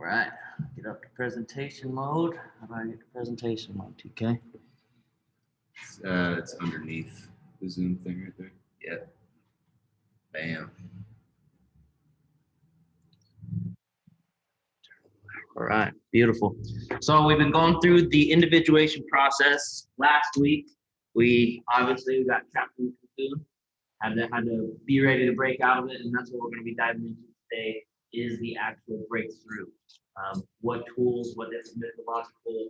right, get up to presentation mode. How do I get to presentation mode, TK? It's underneath the Zoom thing right there. Yep. Bam. All right, beautiful. So we've been going through the individuation process. Last week, we got trapped in the cocoon, had to be ready to break out of it, and that's what we're going to be diving into today. Is the actual breakthrough. What tools, what different mythological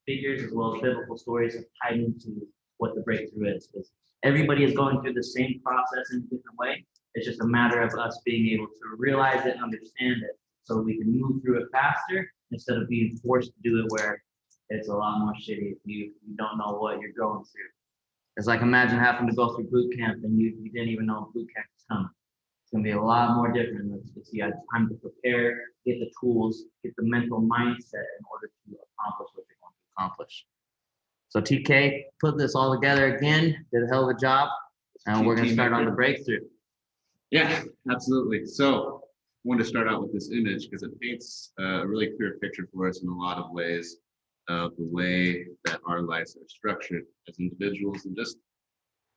figures, as well as biblical stories have tied into what the breakthrough is. Because everybody is going through the same process in a different way. It's just a matter of us being able to realize it and understand it so we can move through it faster instead of being forced to do it where it's a lot more shitty if you don't know what you're going through. It's like imagine having to go through boot camp and you didn't even know boot camp was coming. It's going to be a lot more different. It's you have time to prepare, get the tools, get the mental mindset in order to accomplish what you're going to accomplish. So TK put this all together again, did a hell of a job, and we're going to start on the breakthrough. Yeah, absolutely. So I wanted to start out with this image because it paints a really clear picture for us in a lot of ways of the way that our lives are structured as individuals and just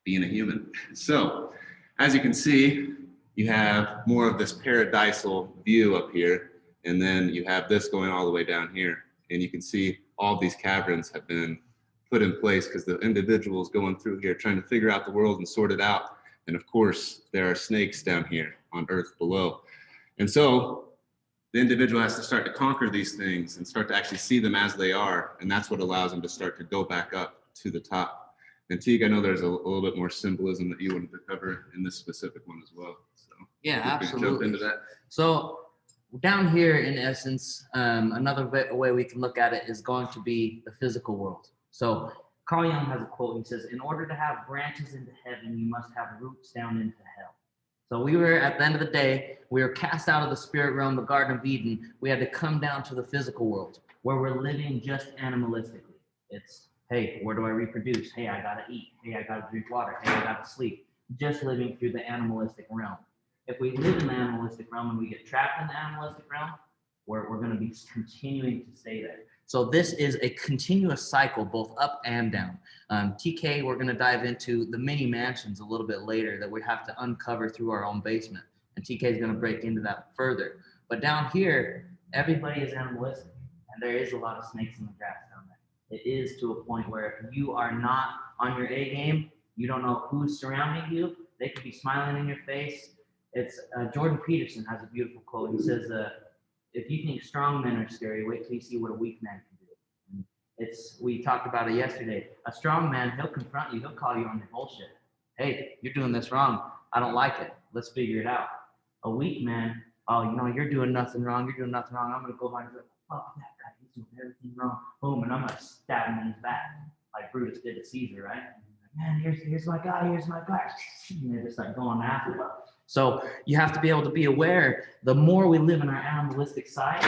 being a human. So as you can see, you have more of this paradisal view up here, and then you have this going all the way down here. And you can see all these caverns have been put in place because the individuals going through here trying to figure out the world and sort it out. And of course, there are snakes down here on earth below. And so the individual has to start to conquer these things and start to actually see them as they are. And that's what allows them to start to go back up to the top. And Teague, I know there's a little bit more symbolism that you wanted to cover in this specific one as well. So yeah, absolutely. Jump into that. So down here, in essence, another way we can look at it is going to be the physical world. So Carl Jung has a quote. He says, "In order to have branches into heaven, you must have roots down into hell." So we were, at the end of the day, we were cast out of the spirit realm, the Garden of Eden. We had to come down to the physical world where we're living just animalistically. It's, hey, where do I reproduce? Hey, I gotta eat. Hey, I gotta drink water. Hey, I gotta sleep. Just living through the animalistic realm. If we live in the animalistic realm and we get trapped in the animalistic realm, we're going to be continuing to stay there. So this is a continuous cycle, both up and down. TK, we're going to dive into the mini mansions a little bit later that we have to uncover through our own basement. And TK is going to break into that further. But down here, everybody is animalistic. And there is a lot of snakes in the grass down there. It is to a point where if you are not on your A game, you don't know who's surrounding you. They could be smiling in your face. It's Jordan Peterson has a beautiful quote. He says, if you think strong men are scary, wait till you see what a weak man can do. And we talked about it yesterday. A strong man, he'll confront you. He'll call you on your bullshit. Hey, you're doing this wrong. I don't like it. Let's figure it out. A weak man, oh, you're doing nothing wrong. You're doing nothing wrong. I'm going to go by and say, fuck that guy. He's doing everything wrong. Boom, and I'm going to stab him in his back like Brutus did to Caesar, right? Man, here's my guy. Here's my guy. And they're just like going after him. So you have to be able to be aware, the more we live in our animalistic side,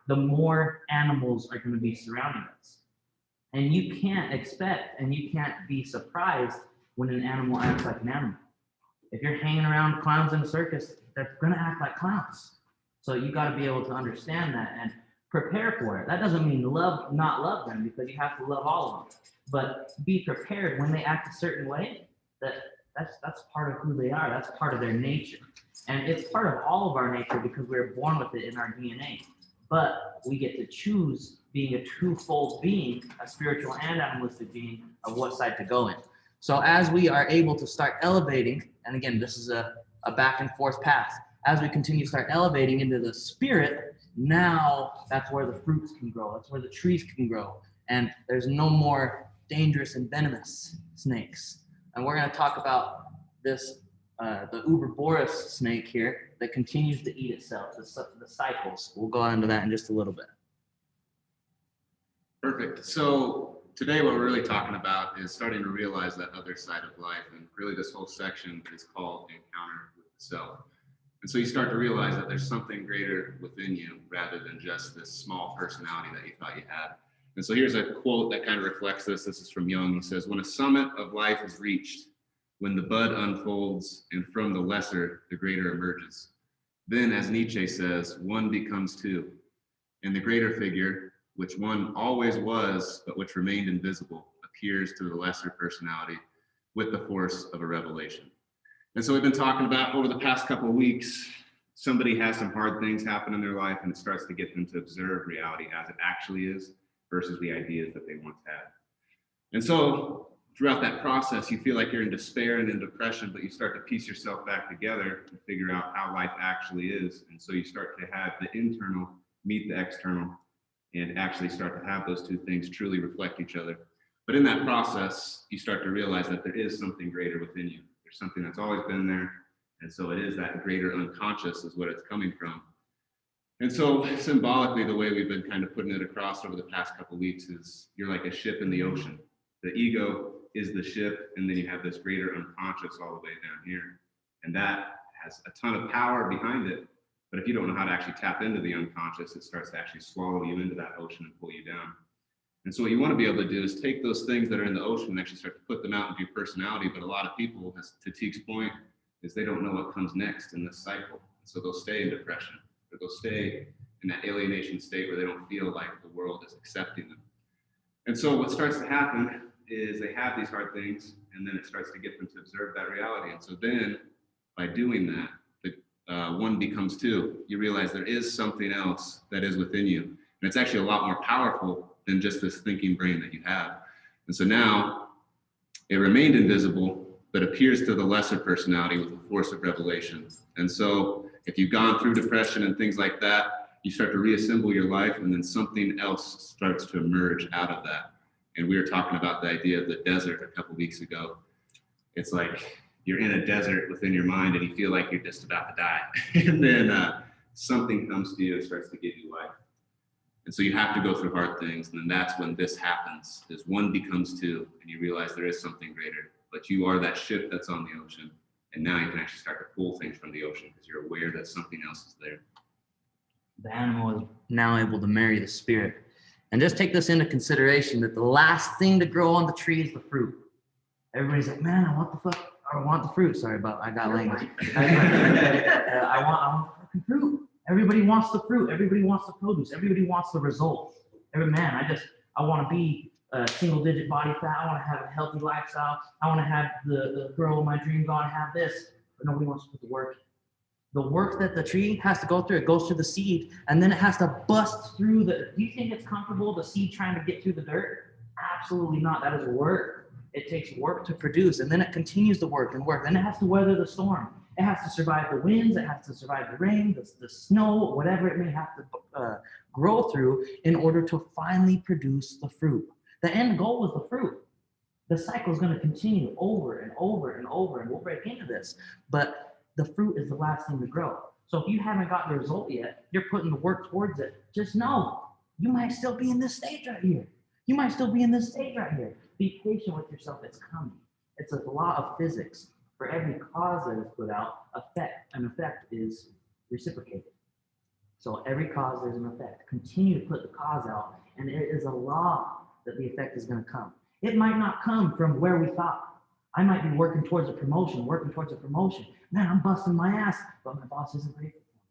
the more animals are going to be surrounding us. And you can't expect and you can't be surprised when an animal acts like an animal. If you're hanging around clowns in a circus, they're going to act like clowns. So you got to be able to understand that and prepare for it. That doesn't mean not love them, because you have to love all of them. But be prepared when they act a certain way, that's part of who they are. That's part of their nature. And it's part of all of our nature because we were born with it in our DNA. But we get to choose being a twofold being, a spiritual and animalistic being, of what side to go in. So as we are able to start elevating, and again, this is a back and forth path, as we continue to start elevating into the spirit, now that's where the fruits can grow. That's where the trees can grow. And there's no more dangerous and venomous snakes. And we're going to talk about this, the Ouroboros snake here that continues to eat itself, the cycles. We'll go into that in just a little bit. Perfect. So today what we're really talking about is starting to realize that other side of life. And really this whole section is called Encounter with the Self. And so you start to realize that there's something greater within you rather than just this small personality that you thought you had. And so here's a quote that kind of reflects this. This is from Jung. He says, "When a summit of life is reached, when the bud unfolds and from the lesser, the greater emerges. Then, as Nietzsche says, one becomes two. And the greater figure, which one always was, but which remained invisible, appears to the lesser personality with the force of a revelation. And so we've been talking about over the past couple of weeks, somebody has some hard things happen in their life and it starts to get them to observe reality as it actually is versus the ideas that they once had. And so throughout that process, you feel like you're in despair and in depression, but you start to piece yourself back together and figure out how life actually is. And so you start to have the internal meet the external and actually start to have those two things truly reflect each other. But in that process, you start to realize that there is something greater within you. There's something that's always been there. And so it is that greater unconscious is what it's coming from. And so symbolically, the way we've been kind of putting it across over the past couple of weeks is you're like a ship in the ocean. The ego is the ship, and then you have this greater unconscious all the way down here. And that has a ton of power behind it. But if you don't know how to actually tap into the unconscious, it starts to actually swallow you into that ocean and pull you down. And so what you want to be able to do is take those things that are in the ocean and actually start to put them out into your personality. But a lot of people, to Teek's point, is they don't know what comes next in this cycle. So they'll stay in depression, or they'll stay in that alienation state where they don't feel like the world is accepting them. And so what starts to happen is they have these hard things, and then it starts to get them to observe that reality. And so then by doing that, one becomes two. You realize there is something else that is within you. And it's actually a lot more powerful than just this thinking brain that you have. And so now it remained invisible, but appears to the lesser personality with the force of revelation. And so if you've gone through depression and things like that, you start to reassemble your life, and then something else starts to emerge out of that. And we were talking about the idea of the desert a couple of weeks ago. It's like you're in a desert within your mind and you feel like you're just about to die. And then something comes to you and starts to give you life. And so you have to go through hard things. And then that's when this happens, is one becomes two, and you realize there is something greater. But you are that ship that's on the ocean. And now you can actually start to pull things from the ocean because you're aware that something else is there. The animal is now able to marry the spirit. And just take this into consideration that the last thing to grow on the tree is the fruit. Everybody's like, man, I want the fruit. Sorry I got language. I want the fucking fruit. Everybody wants the fruit. Everybody wants the produce. Everybody wants the result. I want to be a single digit body fat. I want to have a healthy lifestyle. I want to have the girl of my dreams. I want to have this. But nobody wants to put the work in. The work that the tree has to go through, it goes through the seed, and then it has to bust through do you think it's comfortable, the seed trying to get through the dirt? Absolutely not. That is work. It takes work to produce, and then it continues to work and work. Then it has to weather the storm. It has to survive the winds. It has to survive the rain, the snow, whatever it may have to grow through in order to finally produce the fruit. The end goal is the fruit. The cycle is going to continue over and over and over, and we'll break into this. But the fruit is the last thing to grow. So if you haven't got the result yet, you're putting the work towards it. Just know you might still be in this stage right here. You might still be in this stage right here. Be patient with yourself. It's coming. It's a law of physics. For every cause that is put out, an effect is reciprocated. So every cause, there's an effect. Continue to put the cause out, and it is a law that the effect is going to come. It might not come from where we thought. I might be working towards a promotion. Man, I'm busting my ass, but my boss isn't grateful for me.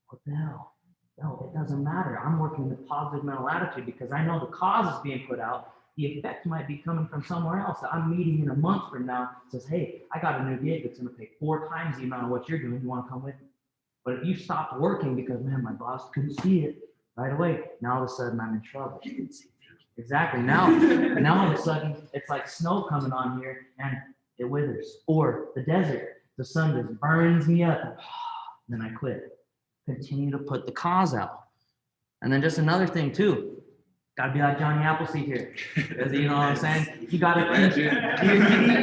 What the hell? No, it doesn't matter. I'm working with positive mental attitude because I know the cause is being put out. The effect might be coming from somewhere else that I'm meeting in a month from now. Says, hey, I got a new gig that's going to pay 4 times the amount of what you're doing. You want to come with me? But if you stopped working because, man, my boss couldn't see it right away, now all of a sudden I'm in trouble. Exactly. Now all of a sudden it's like snow coming on here and it withers. Or the desert, the sun just burns me up. Then I quit. Continue to put the cause out. And then just another thing too, gotta be like Johnny Appleseed here. You know what I'm saying? You gotta he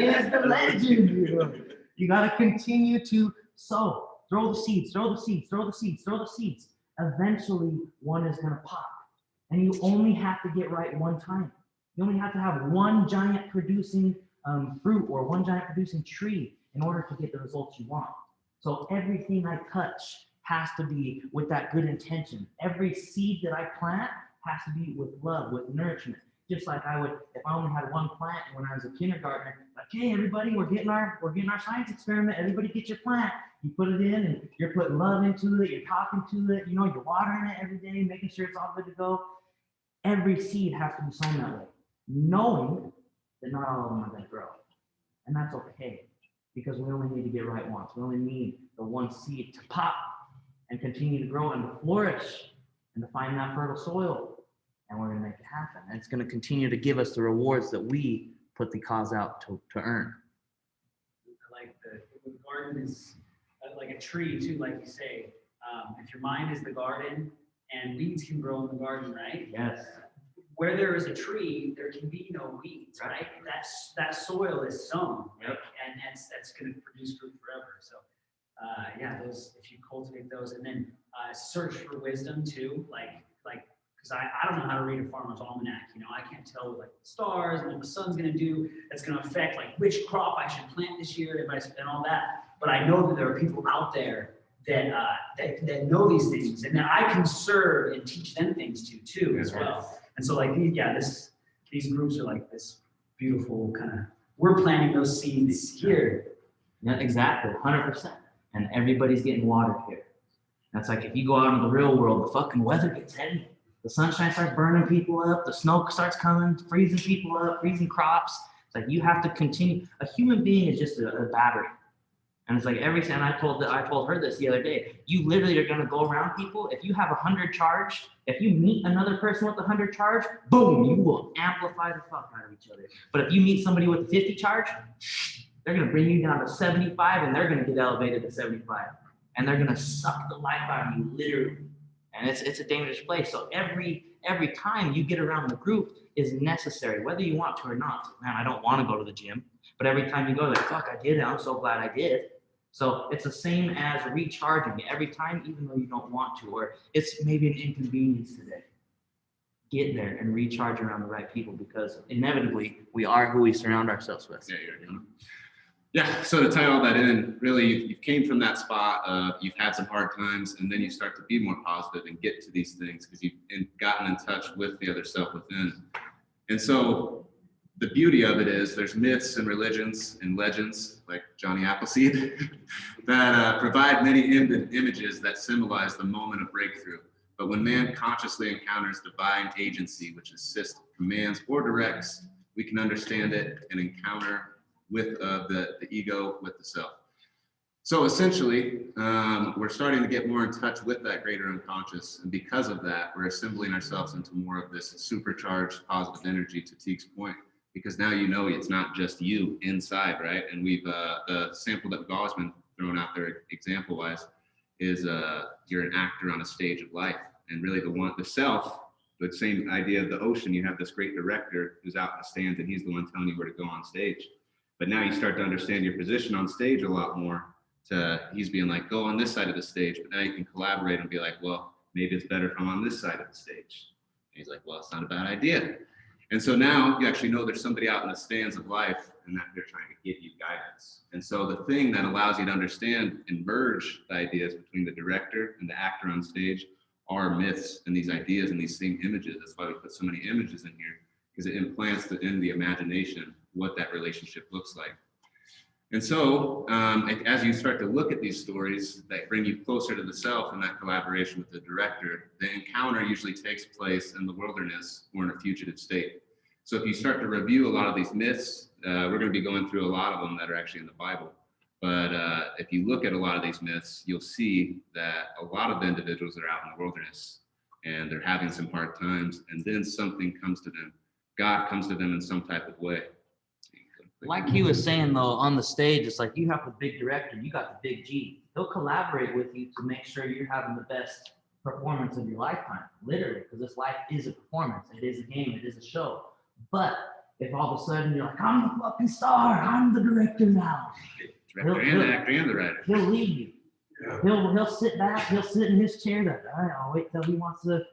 is the legend. You gotta continue to sow. Throw the seeds. Eventually one is gonna pop. And you only have to get right one time. You only have to have one giant producing fruit or one giant producing tree in order to get the results you want. So everything I touch has to be with that good intention. Every seed that I plant has to be with love, with nourishment. Just like I would, if I only had one plant when I was a kindergartner, like, hey, everybody, we're getting our science experiment. Everybody get your plant. You put it in and you're putting love into it, you're talking to it, you're watering it every day, making sure it's all good to go. Every seed has to be sown that way, knowing that not all of them are going to grow. And that's okay, because we only need to get right once. We only need the one seed to pop and continue to grow and to flourish and to find that fertile soil. And we're going to make it happen. And it's going to continue to give us the rewards that we put the cause out to earn. Like the garden is like a tree too, like you say. If your mind is the garden, and weeds can grow in the garden, right? Yes. Where there is a tree, there can be no weeds, right? That soil is sown, right? Yep. And that's going to produce fruit forever. So, those, if you cultivate those, and then search for wisdom too, like because I don't know how to read a farmer's almanac. I can't tell like the stars and what the sun's going to do. That's going to affect like which crop I should plant this year and all that. But I know that there are people out there that know these things, and that I can serve and teach them things too as well. And so like these groups are like this beautiful kind of, we're planting those seeds here. Yeah, exactly, 100%. And everybody's getting watered here. That's like if you go out into the real world, the fucking weather gets heavy. The sunshine starts burning people up. The snow starts coming, freezing people up, freezing crops. It's like you have to continue. A human being is just a battery. And it's like every time I told her this the other day, you literally are going to go around people. If you have 100 charge, if you meet another person with 100 charge, boom, you will amplify the fuck out of each other. But if you meet somebody with 50 charge, they're going to bring you down to 75 and they're going to get elevated to 75. And they're going to suck the life out of you, literally. And it's a dangerous place. So every time you get around the group is necessary, whether you want to or not. Man, I don't want to go to the gym. But every time you go, like, fuck, I did it. I'm so glad I did. So it's the same as recharging every time, even though you don't want to, or it's maybe an inconvenience today. Get there and recharge around the right people, because inevitably we are who we surround ourselves with. Yeah, so to tie all that in, really, you came from that spot, you've had some hard times, and then you start to be more positive and get to these things because you've gotten in touch with the other self within. And so the beauty of it is there's myths and religions and legends like Johnny Appleseed that provide many images that symbolize the moment of breakthrough. But when man consciously encounters divine agency, which assists, commands, or directs, we can understand it and encounter with the ego, with the self. So essentially, we're starting to get more in touch with that greater unconscious. And because of that, we're assembling ourselves into more of this supercharged positive energy, to Teague's point, because now it's not just you inside, right? And we've, the sample that we've always been throwing out there example-wise is you're an actor on a stage of life. And really the self, the same idea of the ocean, you have this great director who's out in the stands and he's the one telling you where to go on stage. But now you start to understand your position on stage a lot more. He's being like, go on this side of the stage, but now you can collaborate and be like, well, maybe it's better if I'm on this side of the stage. And he's like, well, it's not a bad idea. And so now you actually know there's somebody out in the stands of life and that they're trying to give you guidance. And so the thing that allows you to understand and merge the ideas between the director and the actor on stage are myths and these ideas and these same images. That's why we put so many images in here, because it implants in the imagination what that relationship looks like. And so as you start to look at these stories that bring you closer to the self and that collaboration with the director, the encounter usually takes place in the wilderness or in a fugitive state. So if you start to review a lot of these myths, we're going to be going through a lot of them that are actually in the Bible. But if you look at a lot of these myths, you'll see that a lot of the individuals are out in the wilderness and they're having some hard times, and then something comes to them. God comes to them in some type of way. Like he was saying though, on the stage, it's like you have the big director, you got the big G. He'll collaborate with you to make sure you're having the best performance of your lifetime, literally, because this life is a performance, it is a game, it is a show. But if all of a sudden you're like, I'm the fucking star, I'm the director now. Director and the actor and the writer. He'll leave you. Yeah. He'll sit back, he'll sit in his chair like, all right, I'll wait till he wants to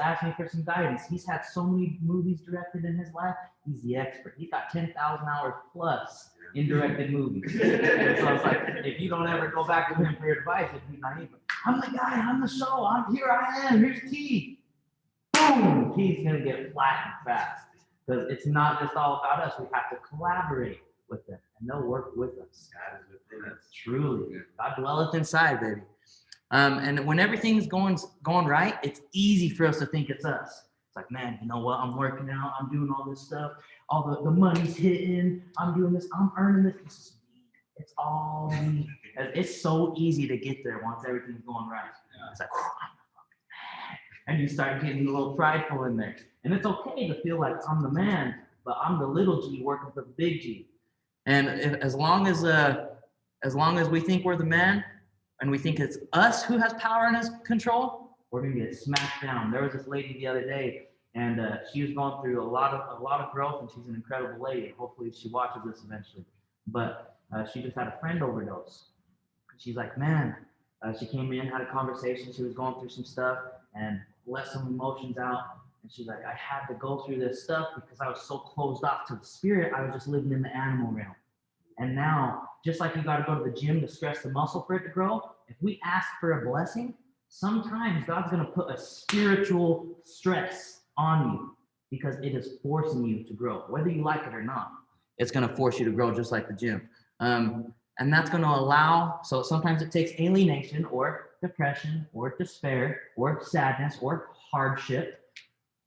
ask me for some guidance. He's had so many movies directed in his life. He's the expert. He's got 10,000 hours plus in directed movies. And so it's like, if you don't ever go back to him for advice, it'd be naive. I'm the guy, I'm the show, here I am, here's T. Boom, T's gonna get flattened fast. Because it's not just all about us, we have to collaborate with them. and they'll work with us. God is within us. Truly, Yeah. God dwelleth inside, baby. And when everything's going right, it's easy for us to think it's us. It's like, man, you know what? I'm working out. I'm doing all this stuff. All the money's hitting. I'm doing this. I'm earning this. This is me. It's all me. And it's so easy to get there once everything's going right. It's like, I'm the fucking man. And you start getting a little prideful in there. And it's okay to feel like I'm the man, but I'm the little G working for the big G. And as long as we think we're the man, and we think it's us who has power and control, we're gonna get smacked down. There was this lady the other day, and she was going through a lot of growth, and she's an incredible lady. Hopefully, she watches this eventually. But she just had a friend overdose. She's like, man, she came in, had a conversation. She was going through some stuff and let some emotions out. And she's like, I had to go through this stuff because I was so closed off to the spirit. I was just living in the animal realm. And now, just like you got to go to the gym to stress the muscle for it to grow, if we ask for a blessing, sometimes God's going to put a spiritual stress on you because it is forcing you to grow. Whether you like it or not, it's going to force you to grow just like the gym. And that's going to allow, so sometimes it takes alienation or depression or despair or sadness or hardship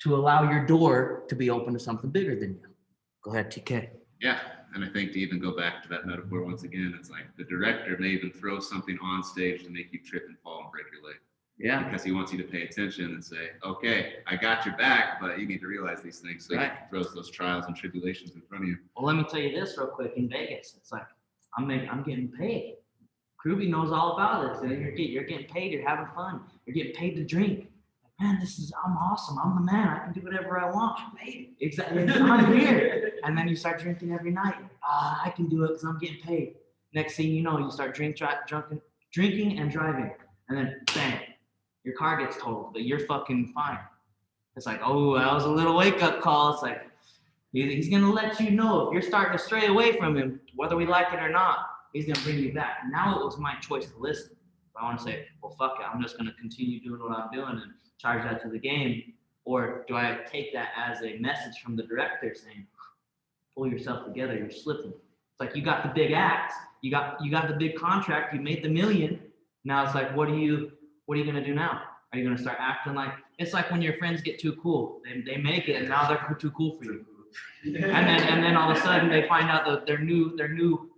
to allow your door to be open to something bigger than you. Go ahead, TK. Yeah, and I think to even go back to that metaphor once again, it's like the director may even throw something on stage to make you trip and fall and break your leg. Yeah. Because he wants you to pay attention and say, okay, I got your back, but you need to realize these things. So Right. he throws those trials and tribulations in front of you. Well, let me tell you this real quick. In Vegas, it's like I'm getting paid. Kruby knows all about this. And you're getting paid. You're having fun. You're getting paid to drink. Man, I'm awesome. I'm the man. I can do whatever I want. I'm paid. Exactly. I'm here. And then you start drinking every night. I can do it because I'm getting paid. Next thing you know, you start drinking and driving, and then bang, your car gets totaled, but you're fucking fine. It's like, oh, that was a little wake up call. It's like he's gonna let you know if you're starting to stray away from him, whether we like it or not. He's gonna bring you back. Now it was my choice to listen. I want to say, well, fuck it. I'm just gonna continue doing what I'm doing and charge that to the game, or do I take that as a message from the director saying, pull yourself together, you're slipping. It's like you got the big act, you got the big contract, you made the million. Now it's like, what are you gonna do now? Are you gonna start acting like it's like when your friends get too cool, they make it and now they're too cool for you. And then all of a sudden they find out that their new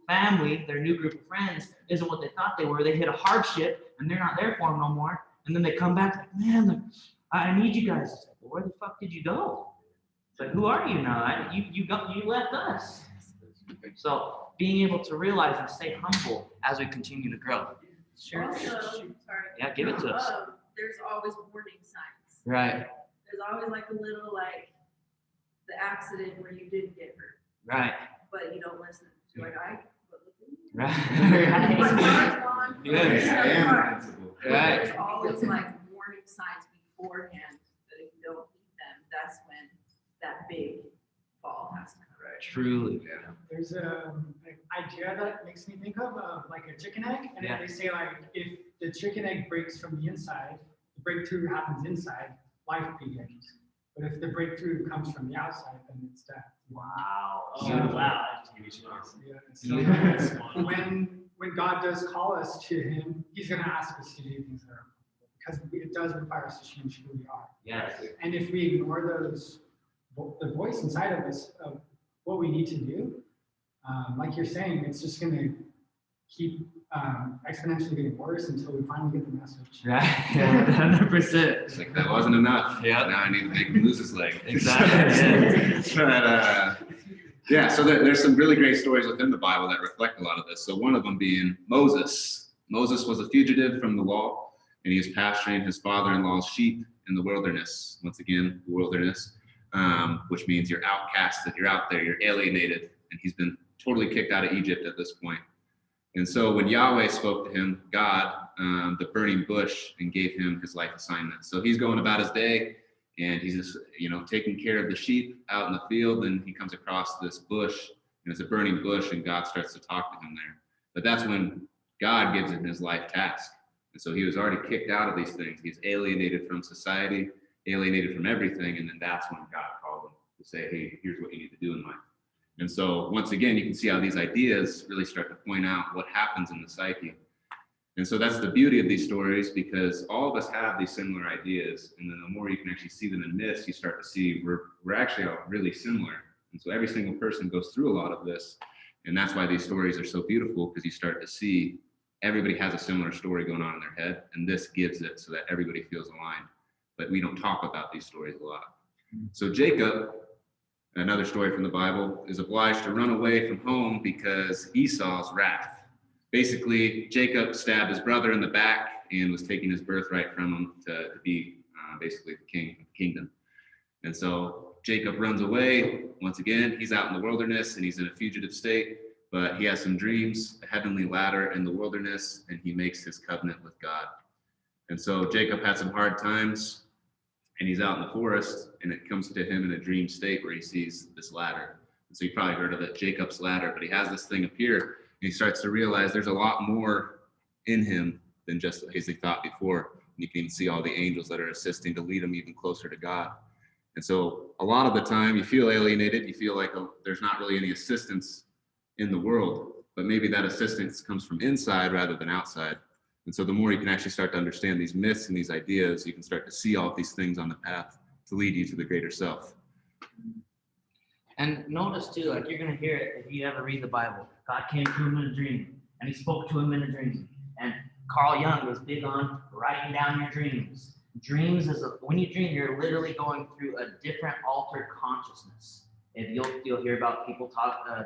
family, their new group of friends isn't what they thought they were. They hit a hardship and they're not there for them no more. And then they come back like, man, I need you guys. It's like, well, where the fuck did you go? It's like, who are you now? You left us. So being able to realize and stay humble as we continue to grow. Sure. Also, sorry. Yeah, give it to us. There's always warning signs. Right. There's always like a little the accident where you didn't get hurt, Right. but you don't listen. So like Right. My Right. car's gone. Yes. I am invincible. Right. There's always warning signs beforehand that if you don't meet them, that's when that big fall has to come. Truly. Yeah. There's an idea that makes me think of like a chicken egg, and Yeah. they say if the chicken egg breaks from the inside, the breakthrough happens inside, life begins. But if the breakthrough comes from the outside, then it's death. Wow. Oh, Beautiful. wow. Yeah. Yeah. So when God does call us to Him, He's going to ask us to do things that are uncomfortable because it does require us to change who we are. Yes. And if we ignore the voice inside of us of what we need to do, like you're saying, it's just going to keep exponentially getting worse until we finally get the message. Right. 100%. It's like that wasn't enough. Yeah. Now I need to make him lose his leg. Exactly. But, yeah, so there's some really great stories within the Bible that reflect a lot of this. So one of them being Moses. Moses was a fugitive from the law, and he was pasturing his father-in-law's sheep in the wilderness. Once again, the wilderness, which means you're outcasted, you're out there, you're alienated, and he's been totally kicked out of Egypt at this point. And so when Yahweh spoke to him, God, the burning bush, and gave him his life assignment. So he's going about his day, and he's just, taking care of the sheep out in the field, and he comes across this bush, and it's a burning bush, and God starts to talk to him there. But that's when God gives him his life task. And so he was already kicked out of these things. He's alienated from society, alienated from everything, and then that's when God called him to say, hey, here's what you need to do in life. And so once again, you can see how these ideas really start to point out what happens in the psyche. And so that's the beauty of these stories, because all of us have these similar ideas. And then the more you can actually see them in myths, you start to see we're actually all really similar. And so every single person goes through a lot of this. And that's why these stories are so beautiful, because you start to see everybody has a similar story going on in their head. And this gives it so that everybody feels aligned. But we don't talk about these stories a lot. So Jacob, another story from the Bible, is obliged to run away from home because Esau's wrath. Basically, Jacob stabbed his brother in the back and was taking his birthright from him to be basically the king of the kingdom. And so Jacob runs away. Once again, he's out in the wilderness and he's in a fugitive state, but he has some dreams, a heavenly ladder in the wilderness, and he makes his covenant with God. And so Jacob had some hard times, and he's out in the forest, and it comes to him in a dream state where he sees this ladder. And so you probably heard of it, Jacob's ladder, but he has this thing appear. He starts to realize there's a lot more in him than just as he thought before. And you can even see all the angels that are assisting to lead him even closer to God. And so a lot of the time you feel alienated, you feel like there's not really any assistance in the world, but maybe that assistance comes from inside rather than outside. And so the more you can actually start to understand these myths and these ideas, you can start to see all of these things on the path to lead you to the greater self. And notice too, like you're gonna hear it if you ever read the Bible. God came to him in a dream, and he spoke to him in a dream. And Carl Jung was big on writing down your dreams. Dreams when you dream, you're literally going through a different altered consciousness. If you'll hear about people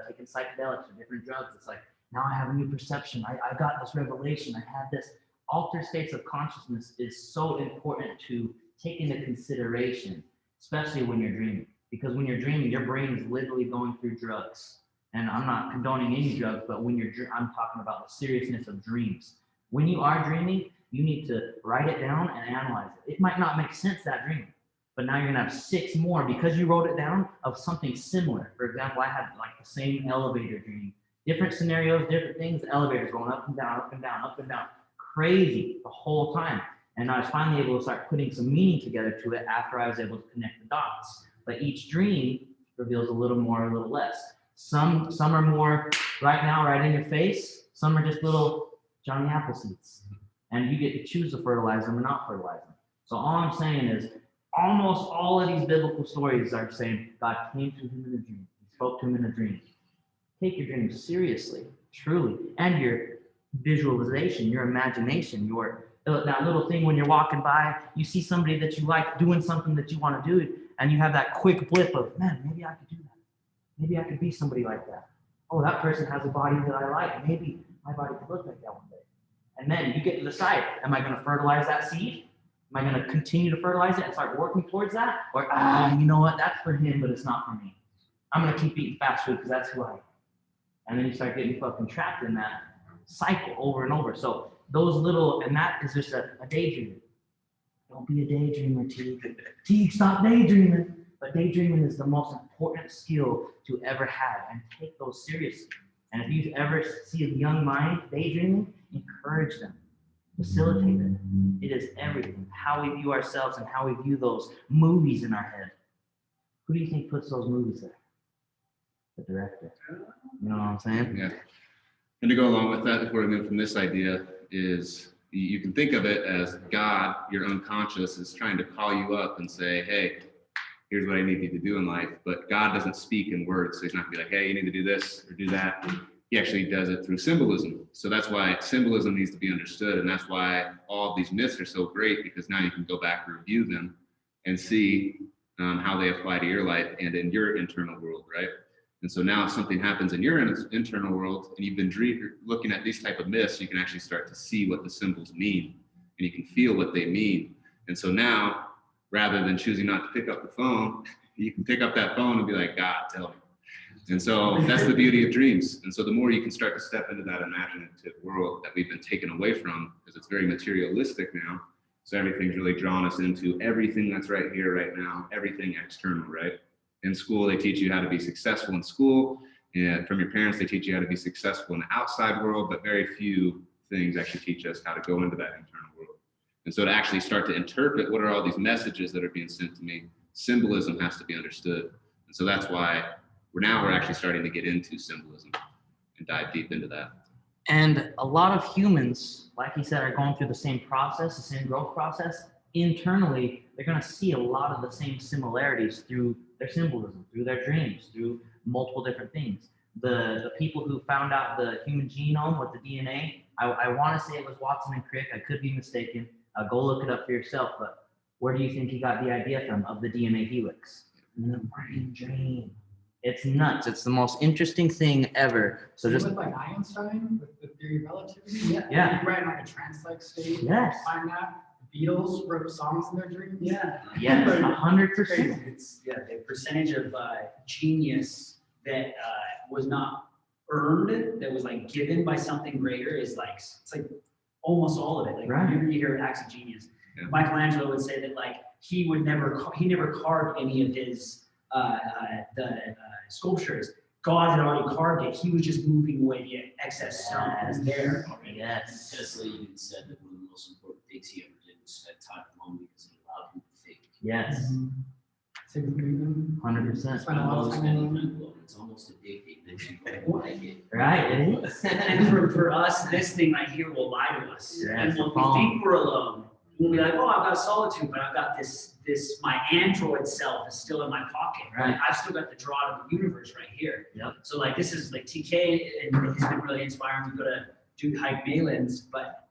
taking psychedelics or different drugs, it's like, now I have a new perception. I got this revelation. I had this. Altered states of consciousness is so important to take into consideration, especially when you're dreaming. Because when you're dreaming, your brain is literally going through drugs. And I'm not condoning any drugs, but I'm talking about the seriousness of dreams. When you are dreaming, you need to write it down and analyze it. It might not make sense, that dream, but now you're gonna have 6 more because you wrote it down of something similar. For example, I had like the same elevator dream, different scenarios, different things, the elevator's going up and down, up and down, up and down, crazy the whole time. And I was finally able to start putting some meaning together to it after I was able to connect the dots. But each dream reveals a little more, a little less. Some are more right now, right in your face. Some are just little Johnny Appleseeds. And you get to choose to fertilize them or not fertilize them. So all I'm saying is almost all of these biblical stories are saying God came to him in a dream. He spoke to him in a dream. Take your dreams seriously, truly. And your visualization, your imagination, that little thing when you're walking by, you see somebody that you like doing something that you want to do, and you have that quick blip of, man, maybe I could do that. Maybe I could be somebody like that. Oh, that person has a body that I like. Maybe my body could look like that one day. And then you get to decide, am I going to fertilize that seed? Am I going to continue to fertilize it and start working towards that? Or, you know what, that's for him, but it's not for me. I'm going to keep eating fast food because that's who I am. And then you start getting fucking trapped in that cycle over and over. So and that is just a daydream. Don't be a daydreamer, Teague. Teague, stop daydreaming. But daydreaming is the most important skill to ever have, and take those seriously. And if you ever see a young mind daydreaming, encourage them, facilitate it. It is everything. How we view ourselves and how we view those movies in our head. Who do you think puts those movies there? The director. You know what I'm saying? Yeah. And to go along with that, before we move from this idea, is you can think of it as God, your unconscious, is trying to call you up and say, hey, here's what I need you to do in life. But God doesn't speak in words. So he's not gonna be like, hey, you need to do this or do that. He actually does it through symbolism. So that's why symbolism needs to be understood. And that's why all of these myths are so great, because now you can go back and review them and see how they apply to your life and in your internal world, right? And so now if something happens in your internal world and you've been looking at these type of myths, you can actually start to see what the symbols mean, and you can feel what they mean. And so now, rather than choosing not to pick up the phone, you can pick up that phone and be like, God, tell me. And so that's the beauty of dreams. And so the more you can start to step into that imaginative world that we've been taken away from, because it's very materialistic now. So everything's really drawn us into everything that's right here, right now, everything external, right? In school, they teach you how to be successful in school. And from your parents, they teach you how to be successful in the outside world, but very few things actually teach us how to go into that internal world. And so to actually start to interpret what are all these messages that are being sent to me, symbolism has to be understood. And so that's why we're actually starting to get into symbolism and dive deep into that. And a lot of humans, like he said, are going through the same process, the same growth process. Internally, they're going to see a lot of the same similarities through their symbolism, through their dreams, through multiple different things. The people who found out the human genome with the DNA, I want to say it was Watson and Crick. I could be mistaken. Go look it up for yourself. But where do you think he got the idea from of the DNA helix? The brain dream. It's nuts. It's the most interesting thing ever. So just with like Einstein with the theory of relativity. Yeah. You read in like a trance-like state. Yes. Find that. The Beatles wrote songs in their dreams. Yeah. yes, Crazy. 100%. It's, yeah, the percentage of genius that was not earned, that was like given by something greater is like, it's like almost all of it. Like Right. whenever you hear acts of genius, Yeah. Michelangelo would say that like he never carved any of his sculptures. God had already carved it. He was just moving away the excess stone that was there. Yes. Tesla even said that one of the most important things he ever did was spend time alone because it allowed him to think. Yes. Same with Newton. 100%. Spend a lot of Always time spending alone. time alone. It's almost addicting. Then you go like it. Right, it is. And for us, this thing right here will lie to us. Yes, And when the we phone. think we're alone, we'll be like, oh, I've got solitude, but I've got this, my Android self is still in my pocket. Right. I've still got the draw to the universe right here. Yep. So like, this is like TK, and he's been really inspiring to go to do hike Malins, but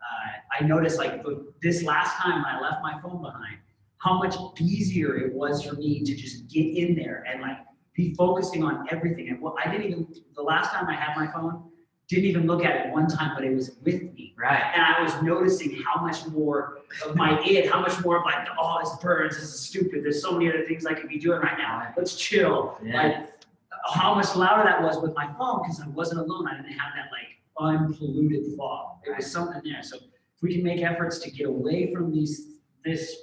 I noticed like this last time when I left my phone behind, how much easier it was for me to just get in there and like be focusing on everything. And what I didn't even, the last time I had my phone, didn't even look at it one time, but it was with me. Right. And I was noticing how much more of my how much more of like, oh, this burns, this is stupid. There's so many other things I could be doing right now. Let's chill. Yeah. Like how much louder that was with my phone because I wasn't alone. I didn't have that like unpolluted thought. There was something there. So if we can make efforts to get away from this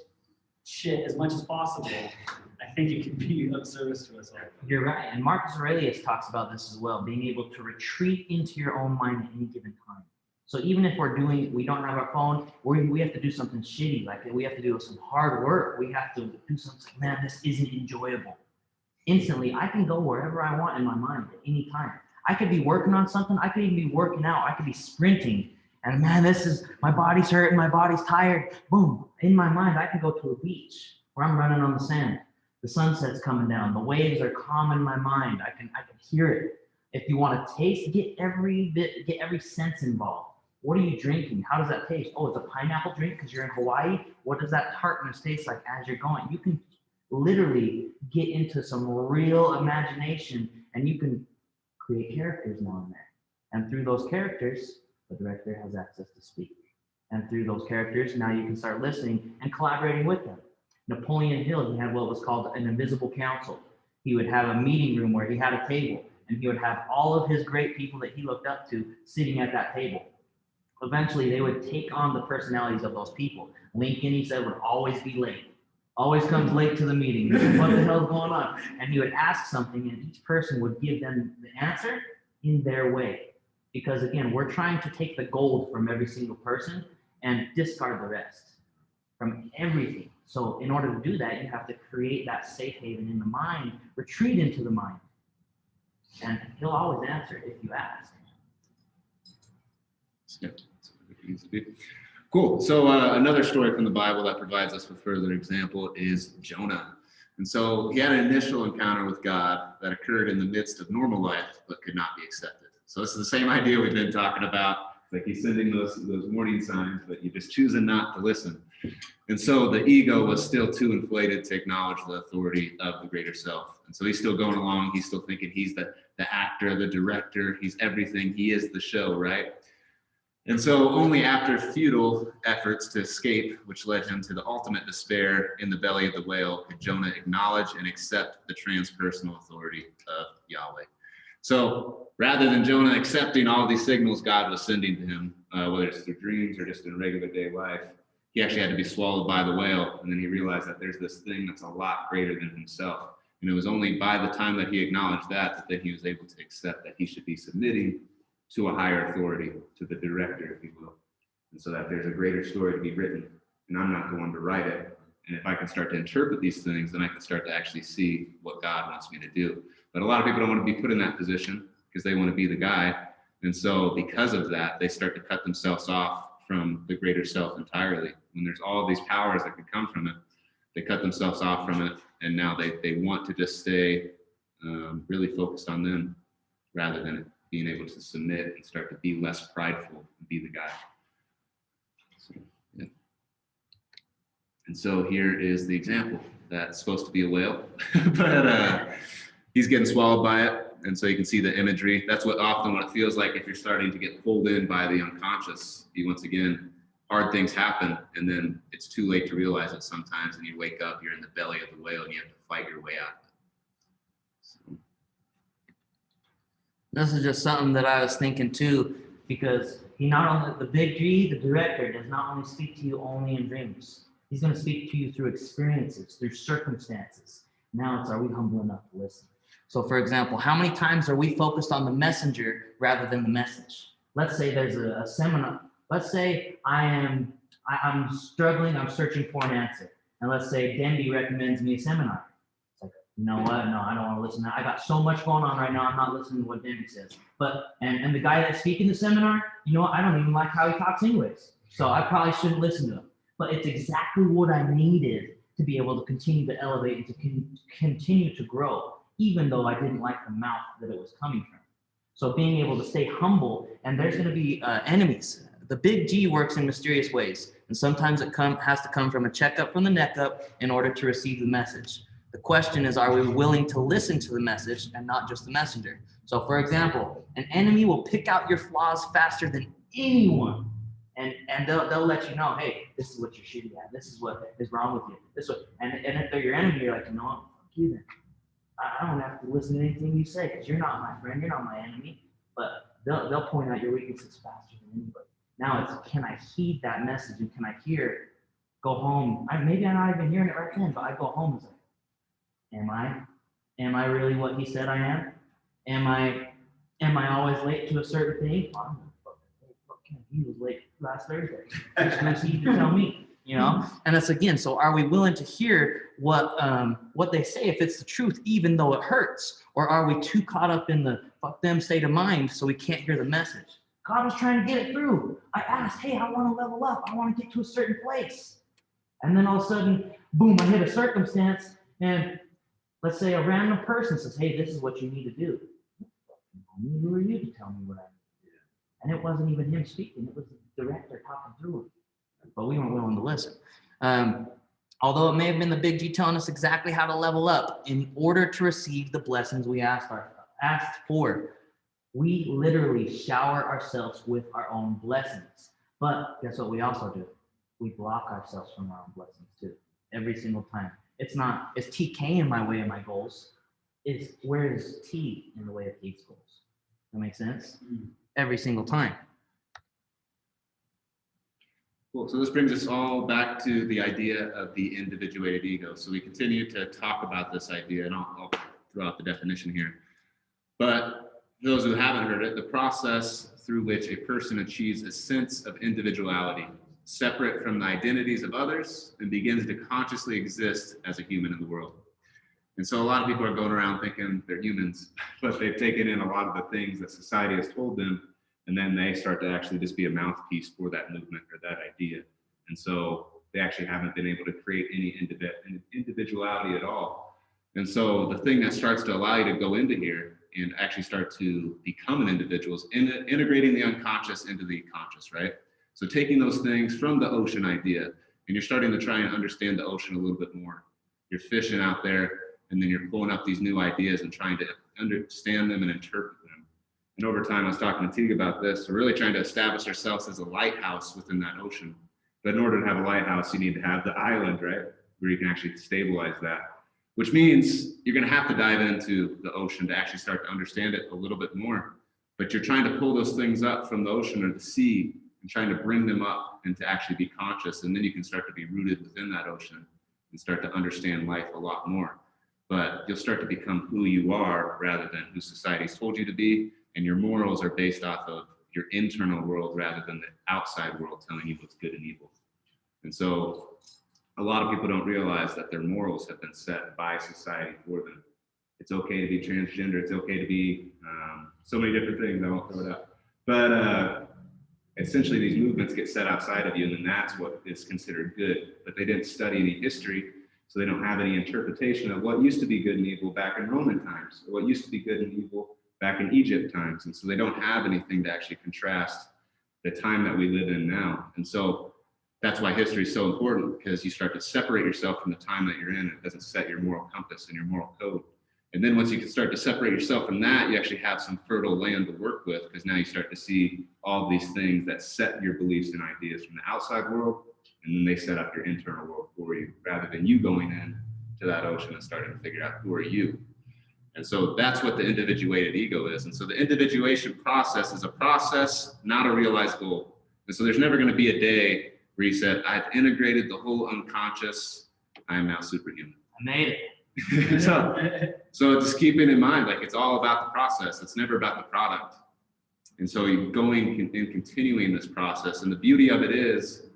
shit as much as possible, I think it can be of service to us all. You're right. And Marcus Aurelius talks about this as well, being able to retreat into your own mind at any given time. So even if we don't have our phone, we have to do something shitty, like we have to do some hard work. We have to do something, man, this isn't enjoyable. Instantly, I can go wherever I want in my mind at any time. I could be working on something. I could even be working out. I could be sprinting. And man, my body's hurting. My body's tired. Boom. In my mind, I can go to a beach where I'm running on the sand. The sunset's coming down. The waves are calm in my mind. I can hear it. If you want to taste, get every sense involved. What are you drinking? How does that taste? Oh, it's a pineapple drink because you're in Hawaii. What does that tartness taste like as you're going? You can literally get into some real imagination and you can create characters now and there. And through those characters, the director has access to speak. And through those characters, now you can start listening and collaborating with them. Napoleon Hill, he had what was called an invisible council. He would have a meeting room where he had a table and he would have all of his great people that he looked up to sitting at that table. Eventually, they would take on the personalities of those people. Lincoln, he said, would always be late. Always comes late to the meeting. What the hell's going on? And he would ask something and each person would give them the answer in their way. Because again, we're trying to take the gold from every single person and discard the rest from everything. So in order to do that, you have to create that safe haven in the mind, retreat into the mind. And he'll always answer if you ask. Yeah, that's what it needs to be. Cool. So another story from the Bible that provides us with further example is Jonah. And so he had an initial encounter with God that occurred in the midst of normal life, but could not be accepted. So this is the same idea we've been talking about. Like he's sending those warning signs, but you're just choosing not to listen. And so the ego was still too inflated to acknowledge the authority of the greater self. And so he's still going along. He's still thinking he's the actor, the director. He's everything. He is the show, right? And so only after futile efforts to escape, which led him to the ultimate despair in the belly of the whale, could Jonah acknowledge and accept the transpersonal authority of Yahweh. So rather than Jonah accepting all these signals God was sending to him, whether it's through dreams or just in regular day life, he actually had to be swallowed by the whale. And then he realized that there's this thing that's a lot greater than himself. And it was only by the time that he acknowledged that then he was able to accept that he should be submitting to a higher authority, to the director, if you will. And so that there's a greater story to be written. And I'm not the one to write it. And if I can start to interpret these things, then I can start to actually see what God wants me to do. But a lot of people don't want to be put in that position because they want to be the guy. And so because of that, they start to cut themselves off from the greater self entirely. When there's all these powers that could come from it, they cut themselves off from it. And now they want to just stay really focused on them rather than being able to submit and start to be less prideful and be the guy. So, yeah. And so here is the example. That's supposed to be a whale, but he's getting swallowed by it. And so you can see the imagery. That's what it feels like if you're starting to get pulled in by the unconscious. Once again, hard things happen, and then it's too late to realize it sometimes, and you wake up, you're in the belly of the whale, and you have to fight your way out. So. This is just something that I was thinking too, because he not only, the Big G, the director, does not only speak to you only in dreams. He's going to speak to you through experiences, through circumstances. Now it's, are we humble enough to listen? So for example, how many times are we focused on the messenger rather than the message? Let's say there's a seminar. Let's say I'm struggling, I'm searching for an answer. And let's say Denby recommends me a seminar. It's like, you know what? No, I don't want to listen to that. I got so much going on right now. I'm not listening to what Denby says. But, and the guy that's speaking the seminar, you know what? I don't even like how he talks anyways. So I probably shouldn't listen to him. But it's exactly what I needed to be able to continue to elevate and to continue to grow, even though I didn't like the mouth that it was coming from. So being able to stay humble, and there's going to be enemies. The Big G works in mysterious ways, and sometimes it has to come from a checkup from the neck up in order to receive the message. The question is, are we willing to listen to the message and not just the messenger? So for example, an enemy will pick out your flaws faster than anyone. And they'll let you know, hey, this is what you're shitty at. This is what is wrong with you. This way. And if they're your enemy, you're like, you know what? Fuck you then. I don't have to listen to anything you say because you're not my friend. You're not my enemy. But they'll point out your weaknesses faster than anybody. Now it's, can I heed that message and can I go home? Maybe I'm not even hearing it right then, but I go home and say, am I really what he said I am? Am I always late to a certain thing? He was late last Thursday. Who's he to tell me? You know, and that's again. So, are we willing to hear what they say if it's the truth, even though it hurts, or are we too caught up in the fuck them state of mind so we can't hear the message? God was trying to get it through. I asked, hey, I want to level up. I want to get to a certain place, and then all of a sudden, boom! I hit a circumstance, and let's say a random person says, hey, this is what you need to do. Who are you to tell me what I need? And it wasn't even him speaking, it was the director talking through him. But we weren't willing to listen. Although it may have been the Big G telling us exactly how to level up in order to receive the blessings we asked for. We literally shower ourselves with our own blessings. But guess what we also do? We block ourselves from our own blessings too, every single time. It's TK in my way of my goals. Where is T in the way of T's goals? That makes sense? Every single time. Cool. So this brings us all back to the idea of the individuated ego. So we continue to talk about this idea, and I'll throw out the definition here. But for those who haven't heard it, the process through which a person achieves a sense of individuality, separate from the identities of others, and begins to consciously exist as a human in the world. And so a lot of people are going around thinking they're humans, but they've taken in a lot of the things that society has told them, and then they start to actually just be a mouthpiece for that movement or that idea. And so they actually haven't been able to create any individuality at all. And so the thing that starts to allow you to go into here and actually start to become an individual is integrating the unconscious into the conscious, right? So taking those things from the ocean idea, and you're starting to try and understand the ocean a little bit more. You're fishing out there, and then you're pulling up these new ideas and trying to understand them and interpret them. And over time, I was talking to Teague about this. We're really trying to establish ourselves as a lighthouse within that ocean. But in order to have a lighthouse, you need to have the island, right? Where you can actually stabilize that. Which means you're going to have to dive into the ocean to actually start to understand it a little bit more. But you're trying to pull those things up from the ocean or the sea and trying to bring them up and to actually be conscious. And then you can start to be rooted within that ocean and start to understand life a lot more. But you'll start to become who you are rather than who society's told you to be. And your morals are based off of your internal world rather than the outside world telling you what's good and evil. And so a lot of people don't realize that their morals have been set by society for them. It's okay to be transgender. It's okay to be so many different things. I won't throw it out. But essentially, these movements get set outside of you, and then that's what is considered good. But they didn't study any history, so they don't have any interpretation of what used to be good and evil back in Roman times, or what used to be good and evil back in Egypt times. And so they don't have anything to actually contrast the time that we live in now. And so that's why history is so important, because you start to separate yourself from the time that you're in. It doesn't set your moral compass and your moral code. And then once you can start to separate yourself from that, you actually have some fertile land to work with, because now you start to see all these things that set your beliefs and ideas from the outside world, and then they set up your internal world for you, rather than you going in to that ocean and starting to figure out who are you. And so that's what the individuated ego is. And so the individuation process is a process, not a realized goal. And so there's never going to be a day where you said, I've integrated the whole unconscious, I am now superhuman. I made it. So just keeping in mind, like, it's all about the process. It's never about the product. And so you're going and continuing this process. And the beauty of it is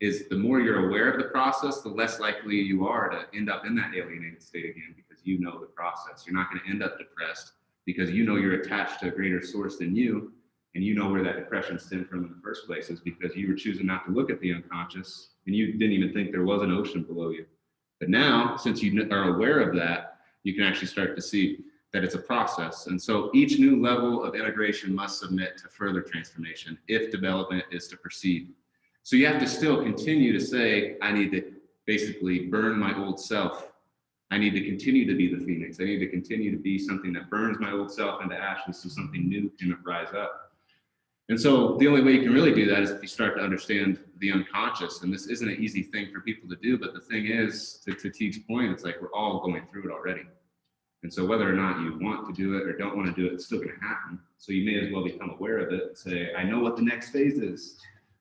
the more you're aware of the process, the less likely you are to end up in that alienated state again, because you know the process. You're not going to end up depressed because you know you're attached to a greater source than you, and you know where that depression stemmed from in the first place is because you were choosing not to look at the unconscious, and you didn't even think there was an ocean below you. But now, since you are aware of that, you can actually start to see that it's a process. And so each new level of integration must submit to further transformation if development is to proceed. So you have to still continue to say, I need to basically burn my old self. I need to continue to be the phoenix. I need to continue to be something that burns my old self into ashes so something new can rise up. And so the only way you can really do that is if you start to understand the unconscious. And this isn't an easy thing for people to do, but the thing is, to Teague's point, it's like we're all going through it already. And so whether or not you want to do it or don't want to do it, it's still going to happen. So you may as well become aware of it and say, I know what the next phase is.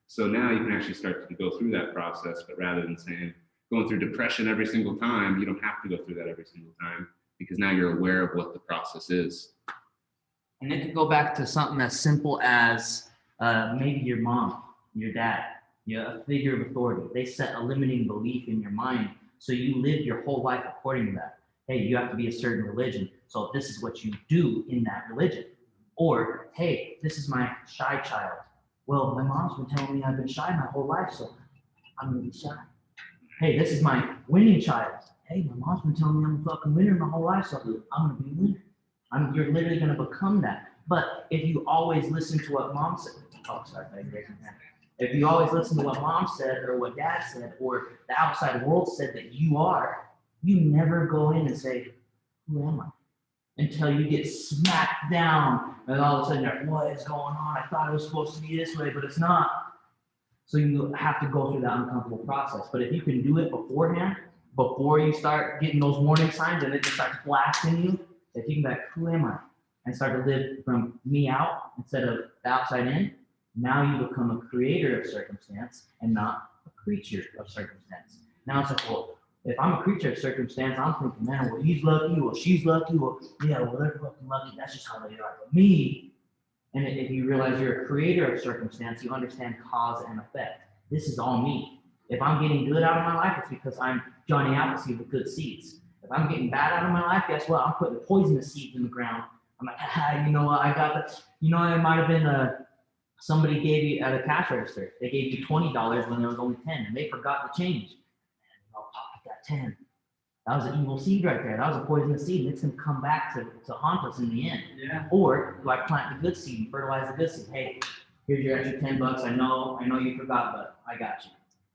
So now you can actually start to go through that process, but rather than saying, going through depression every single time, you don't have to go through that every single time, because now you're aware of what the process is. And it could go back to something as simple as maybe your mom, your dad, a figure of authority. They set a limiting belief in your mind, so you live your whole life according to that. Hey, you have to be a certain religion, so this is what you do in that religion. Or, hey, this is my shy child. Well, my mom's been telling me I've been shy my whole life, so I'm gonna be shy. Hey, this is my winning child. Hey, my mom's been telling me I'm a fucking winner my whole life, so I'm gonna be a winner. You're literally going to become that. But if you always listen to what mom said, if you always listen to what mom said or what dad said or the outside world said that you are, you never go in and say, who am I? Until you get smacked down and all of a sudden you're like, what is going on? I thought it was supposed to be this way, but it's not. So you have to go through that uncomfortable process. But if you can do it beforehand, before you start getting those warning signs and it just starts blasting you, if you can be like, who am I? And start to live from me out instead of the outside in, now you become a creator of circumstance and not a creature of circumstance. Now it's like, well, if I'm a creature of circumstance, I'm thinking, man, well, he's lucky, well, she's lucky, well, yeah, well, they're fucking lucky. That's just how they are. But me, and if you realize you're a creator of circumstance, you understand cause and effect. This is all me. If I'm getting good out of my life, it's because I'm Johnny Appleseed with good seeds. If I'm getting bad out of my life, guess what? I'm putting poisonous seeds in the ground. I'm like, you know what? I got that. You know, it might have been somebody gave you at a cash register. They gave you $20 when there was only 10, and they forgot to change. And I'll pop that 10. That was an evil seed right there. That was a poisonous seed, and it's gonna come back to haunt us in the end. Yeah. Or do I plant the good seed and fertilize the good seed? Hey, here's your extra $10. I know you forgot, but I got you.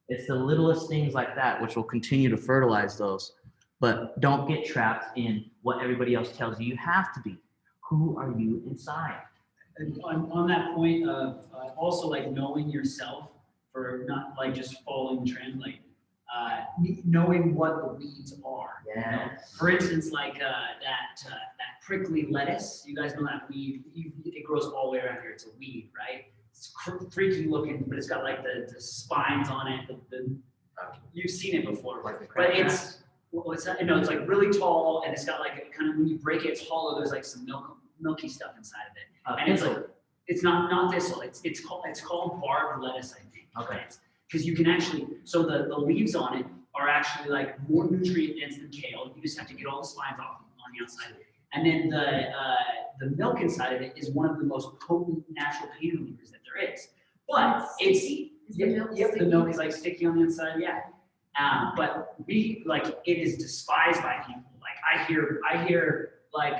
It's the littlest things like that which will continue to fertilize those. But don't get trapped in what everybody else tells you have to be. Who are you inside? And on that point of also like knowing yourself for not like just following the trend, like knowing what the weeds are. Yes. You know? For instance, like that prickly lettuce. You guys know that weed. It grows all the way around here. It's a weed, right? It's freaky looking, but it's got like the spines on it. You've seen it before, Like the but crabgrass? it's. What's that? No, it's like really tall, and it's got like kind of when you break it, it's hollow. There's like some milky stuff inside of it, and it's like it's not thistle. It's called barbed lettuce, I think. Okay. Because you can actually the leaves on it are actually like more nutrient dense than kale. You just have to get all the spines off on the outside. And then the milk inside of it is one of the most potent natural pain relievers that there is. But it's Is the milk the sticky? milk is like sticky on the inside, yeah. But we like it is despised by people. Like I hear like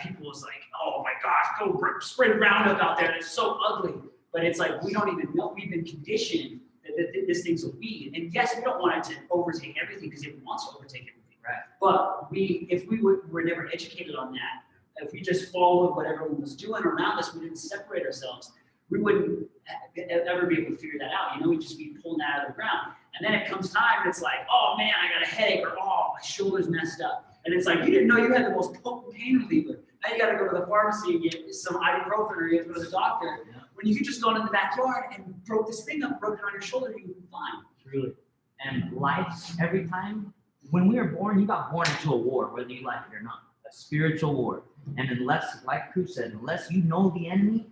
people is like, oh my gosh, go spread Roundup out there. It's so ugly. But it's like we don't even know. We've been conditioned that this thing's a weed. And yes, we don't want it to overtake everything because it wants to overtake everything. Right. But if we were never educated on that, if we just followed what everyone was doing around us, we didn't separate ourselves, we wouldn't ever be able to figure that out. You know, we'd just be pulling that out of the ground. And then it comes time and it's like, oh man, I got a headache, or oh, my shoulder's messed up. And it's like, you didn't know you had the most potent pain reliever. Now you got to go to the pharmacy and get some ibuprofen, or you have to go to the doctor. Yeah. When you could just go into the backyard and broke this thing up, broke it on your shoulder, you would be fine. Truly. And life, every time, when we were born, you got born into a war, whether you like it or not, a spiritual war. And unless, like Cruz said, unless you know the enemy's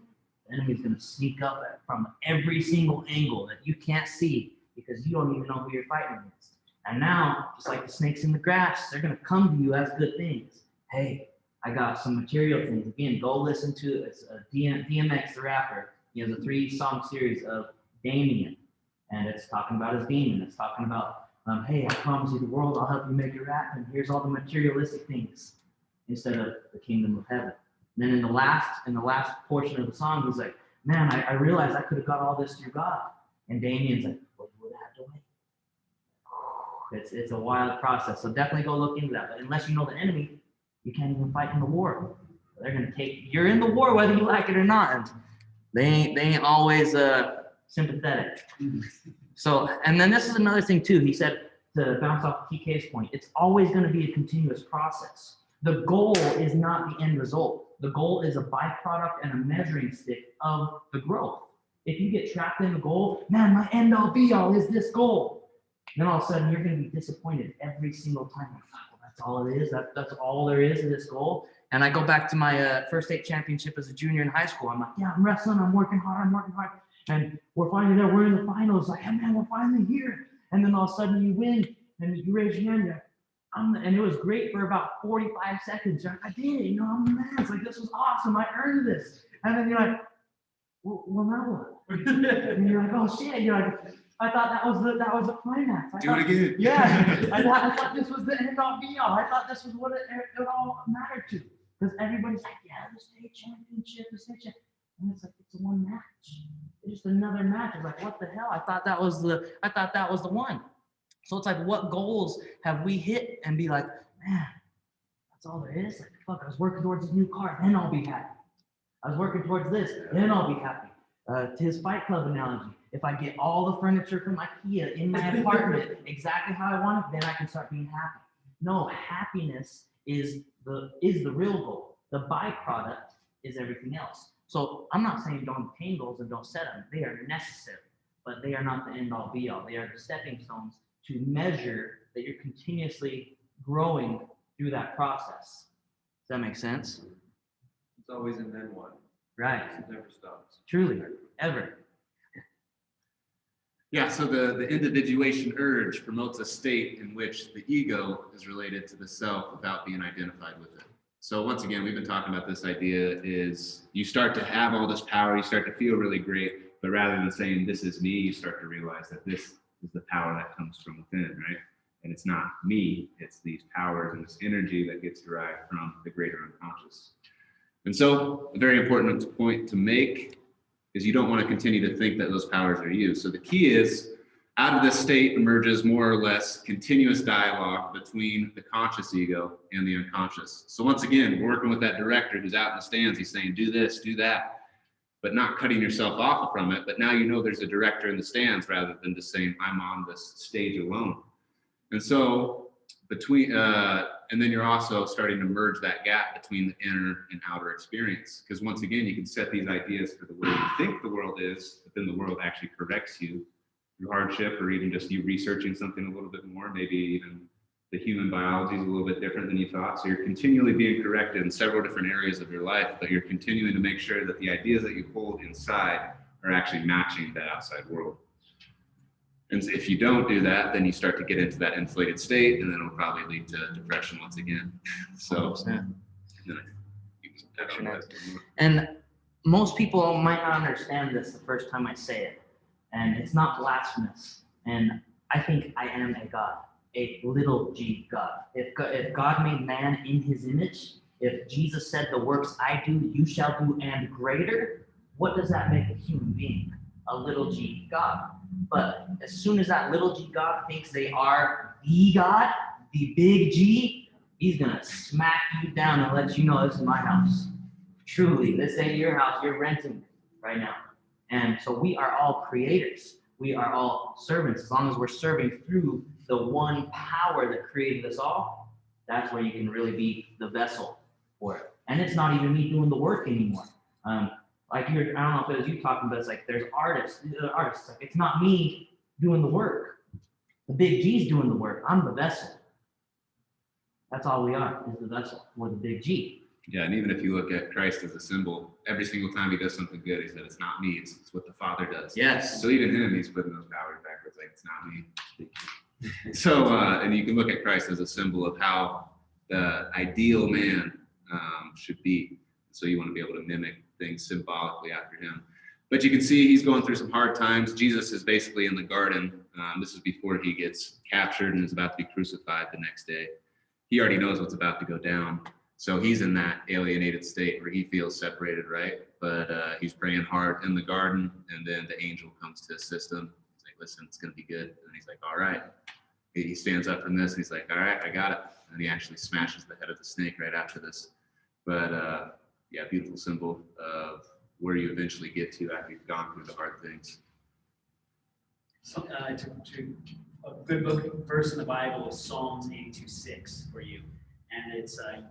going to sneak up from every single angle that you can't see because you don't even know who you're fighting against. And now, just like the snakes in the grass, they're going to come to you as good things. Hey, I got some material things. Again, go listen to DMX, the rapper. He has a 3-song series of Damien, and it's talking about his demon. It's talking about, hey, I promise you the world, I'll help you make it rap, and here's all the materialistic things instead of the kingdom of heaven. And then in the last portion of the song, he's like, man, I realized I could have got all this through God. And Damien's like, well, you would have to wait. It's a wild process. So definitely go look into that. But unless you know the enemy, you can't even fight in the war. They're gonna you're in the war whether you like it or not. And they ain't always sympathetic. So, and then this is another thing too. He said, to bounce off TK's point, it's always going to be a continuous process. The goal is not the end result. The goal is a byproduct and a measuring stick of the growth. If you get trapped in the goal, man, my end all be all is this goal. Then all of a sudden you're going to be disappointed every single time. Like, oh, that's all it is. That's all there is to this goal. And I go back to my first state championship as a junior in high school. I'm like, yeah, I'm wrestling. I'm working hard. And we're finally there. We're in the finals. Like, hey, man, we're finally here. And then all of a sudden you win and you raise your hand. And it was great for about 45 seconds. You're like, I did it. You know, I'm the man. It's like, this was awesome. I earned this. And then you're like, well now what? And you're like, oh shit. You're like, I thought that was the climax. Do it again. Yeah. I thought this was the end all be all. I thought this was what it all mattered to. Because everybody's like, yeah, the state championship. And it's like, it's one match. It's just another match. It's like, what the hell? I thought that was the one. So it's like, what goals have we hit and be like, man, that's all there is? Like, fuck, I was working towards a new car, then I'll be happy. I was working towards this, then I'll be happy. To his Fight Club analogy, if I get all the furniture from IKEA in my apartment exactly how I want it, then I can start being happy. No, happiness is the real goal. The byproduct is everything else. So I'm not saying don't attain goals and don't set them. They are necessary, but they are not the end all be all. They are the stepping stones to measure that you're continuously growing through that process. Does that make sense? It's always and then one. Right. It never stops. Truly, ever. Yeah, so the individuation urge promotes a state in which the ego is related to the self without being identified with it. So once again, we've been talking about this idea is you start to have all this power, you start to feel really great, but rather than saying this is me, you start to realize that this is the power that comes from within, right? And it's not me, it's these powers and this energy that gets derived from the greater unconscious. And so a very important point to make is you don't want to continue to think that those powers are you. So the key is, out of this state emerges more or less continuous dialogue between the conscious ego and the unconscious. So once again, we're working with that director who's out in the stands. He's saying, do this, do that, but not cutting yourself off from it. But now you know there's a director in the stands rather than just saying, I'm on this stage alone. And so and then you're also starting to merge that gap between the inner and outer experience. Because once again, you can set these ideas for the way you think the world is, but then the world actually corrects you through hardship, or even just you researching something a little bit more. Maybe even the human biology is a little bit different than you thought. So you're continually being corrected in several different areas of your life, but you're continuing to make sure that the ideas that you hold inside are actually matching that outside world. And if you don't do that, then you start to get into that inflated state, and then it'll probably lead to depression once again. So, 100%. then I don't know. And most people might not understand this the first time I say it, and it's not blasphemous. And I think I am a God, a little g God. If God made man in his image, if Jesus said the works I do, you shall do and greater, what does that make a human being? A little g God. But as soon as that little g God thinks they are the God, the big G, he's gonna smack you down and let you know this is my house. Truly, this ain't your house, you're renting right now. And so we are all creators. We are all servants. As long as we're serving through the one power that created us all, that's where you can really be the vessel for it. And it's not even me doing the work anymore. Like I don't know if it was you talking, but it's like there's artists. Like it's not me doing the work. The big G's doing the work. I'm the vessel. That's all we are, is the vessel. We're the big G. Yeah, and even if you look at Christ as a symbol, every single time he does something good, he said, it's not me, it's what the Father does. Yes. So even him, he's putting those powers backwards, like, it's not me. So, and you can look at Christ as a symbol of how the ideal man should be. So you want to be able to mimic things symbolically after him. But you can see he's going through some hard times. Jesus is basically in the garden. This is before he gets captured and is about to be crucified the next day. He already knows what's about to go down. So he's in that alienated state where he feels separated, right? But he's praying hard in the garden, and then the angel comes to assist him. He's like, listen, it's going to be good. And he's like, all right. He stands up from this, and he's like, all right, I got it. And he actually smashes the head of the snake right after this. But yeah, beautiful symbol of where you eventually get to after you've gone through the hard things. So, a good book verse in the Bible is Psalms 82:6 for you. And it's, I think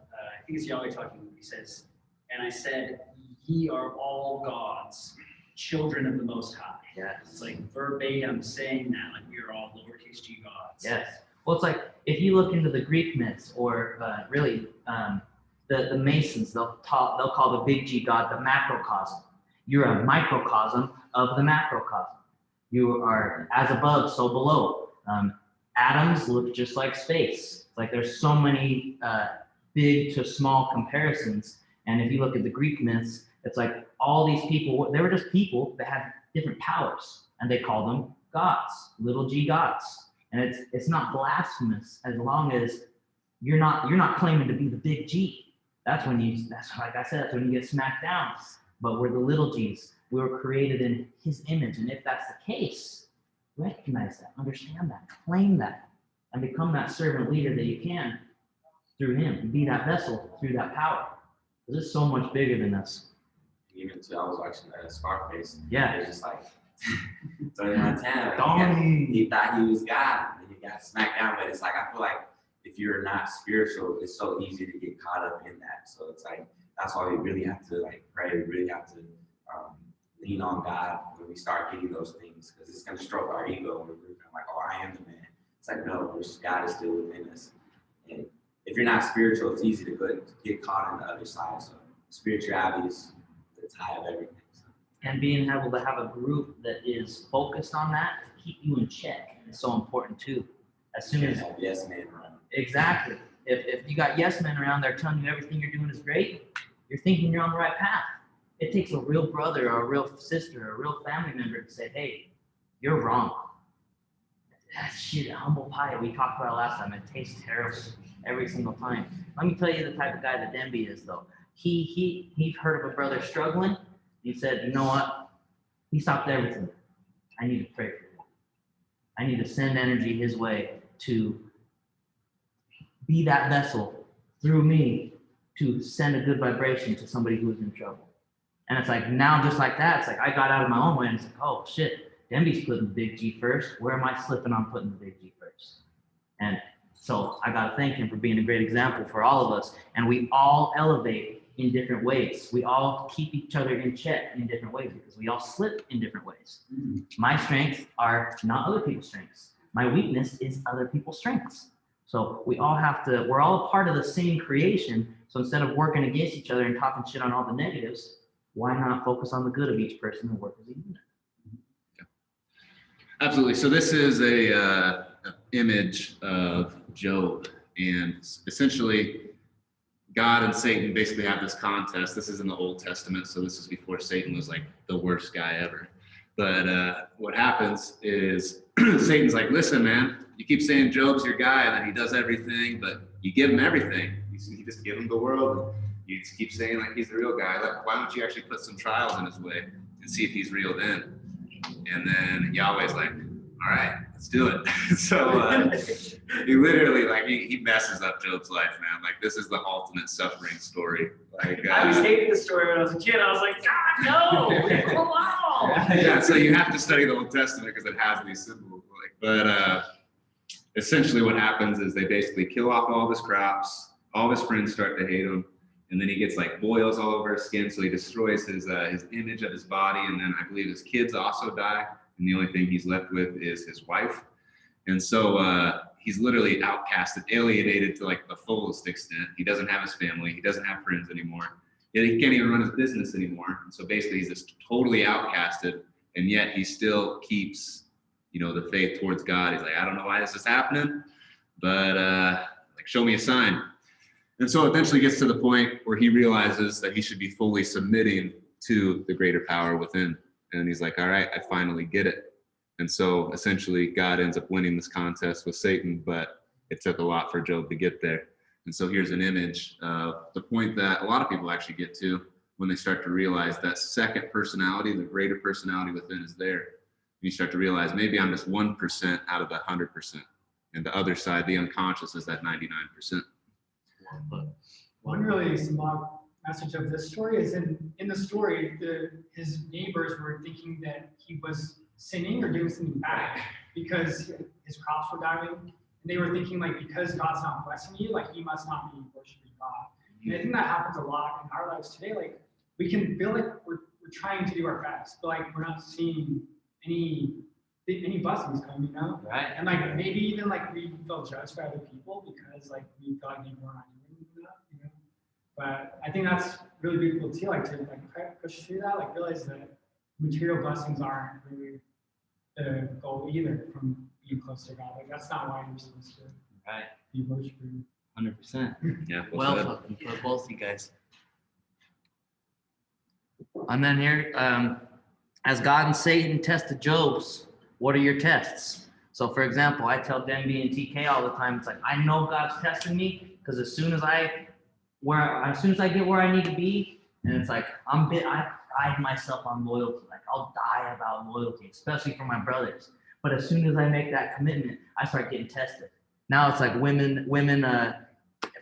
it's Yahweh talking. He says, and I said, ye are all gods, children of the Most High. Yes. It's like verbatim saying that, like we are all lowercase g gods. Yes. Well, it's like if you look into the Greek myths, or really the Masons, they'll call the big G God the macrocosm. You're a microcosm of the macrocosm. You are as above, so below. Atoms look just like space. It's like there's so many big to small comparisons. And if you look at the Greek myths, it's like all these people, they were just people that had different powers, and they called them gods, little g gods. And it's not blasphemous as long as you're not claiming to be the big G. That's when that's like I said, that's when you get smacked down. But we're the little G's. We were created in his image. And if that's the case, recognize that, understand that, claim that, and become that servant leader that you can through him. Be that vessel through that power. Because it's so much bigger than us. Even too, I was watching Scarface. Yeah. It's just like, Tony Montana. Donnie. He thought he was God, and he got smacked down. But it's like, I feel like if you're not spiritual, it's so easy to get caught up in that. So it's like, that's why we really have to like pray. We really have to lean on God when we start getting those things, because it's going to stroke our ego. We're like, oh, I am the man. It's like, no, God is still within us. And if you're not spiritual, it's easy to get caught on the other side. So spirituality is the tie of everything. So. And being able to have a group that is focused on that to keep you in check is so important too. As soon as yes man around. Exactly. If you got yes men around there telling you everything you're doing is great, you're thinking you're on the right path. It takes a real brother or a real sister or a real family member to say, hey, you're wrong. That shit, humble pie, we talked about it last time. It tastes terrible every single time. Let me tell you the type of guy that Denby is, though. He heard of a brother struggling. He said, you know what? He stopped everything. I need to pray for him. I need to send energy his way to be that vessel through me to send a good vibration to somebody who is in trouble. And it's like, now just like that, it's like I got out of my own way and it's like, oh shit, Denby's putting the big G first. Where am I slipping on putting the big G first? And so I got to thank him for being a great example for all of us. And we all elevate in different ways. We all keep each other in check in different ways because we all slip in different ways. My strengths are not other people's strengths. My weakness is other people's strengths. So we're all a part of the same creation. So instead of working against each other and talking shit on all the negatives, why not focus on the good of each person and work as a unit? Absolutely. So this is a image of Job, and essentially God and Satan basically have this contest. This is in the Old Testament, so this is before Satan was like the worst guy ever. But what happens is Satan's like, listen, man, you keep saying Job's your guy, and then he does everything, but you give him everything. You just give him the world. You just keep saying like he's the real guy. Like, why don't you actually put some trials in his way and see if he's real then? And then Yahweh's like, all right, let's do it. So he literally like he messes up Job's life, man. Like this is the ultimate suffering story. Like I was hating the story when I was a kid. I was like, God, no, come on. yeah, so you have to study the Old Testament because it has these symbols. Like, but essentially what happens is they basically kill off all of his crops. All of his friends start to hate him. And then he gets like boils all over his skin. So he destroys his image of his body. And then I believe his kids also die. And the only thing he's left with is his wife. And so he's literally outcasted, alienated to like the fullest extent. He doesn't have his family. He doesn't have friends anymore. Yet he can't even run his business anymore. And so basically he's just totally outcasted. And yet he still keeps, the faith towards God. He's like, I don't know why this is happening, but like, show me a sign. And so eventually gets to the point where he realizes that he should be fully submitting to the greater power within. And he's like, all right, I finally get it. And so essentially God ends up winning this contest with Satan, but it took a lot for Job to get there. And so here's an image of the point that a lot of people actually get to when they start to realize that second personality, the greater personality within is there. You start to realize maybe I'm just 1% out of the 100%. And the other side, the unconscious, is that 99%. One really symbolic message of this story is in the story, his neighbors were thinking that he was sinning or doing something bad because his crops were dying. And they were thinking like, because God's not blessing you, like he must not be worshiping God. And I think that happens a lot in our lives today. Like we can feel like we're trying to do our best, but like we're not seeing any blessings come, Right. And like maybe even like we feel judged by other people because like we feel like maybe we're not doing enough, But I think that's really beautiful too, like to like push through that, like realize that material blessings aren't really the goal either from being close to God. Like that's not why you're supposed to be worshiping. 100%. Yeah. Well fucking put, both you guys. And then here, as God and Satan tested Job's, what are your tests? So for example, I tell Denby and TK all the time, it's like, I know God's testing me because as soon as I get where I need to be, and it's like, I pride myself on loyalty. Like I'll die about loyalty, especially for my brothers. But as soon as I make that commitment, I start getting tested. Now it's like women,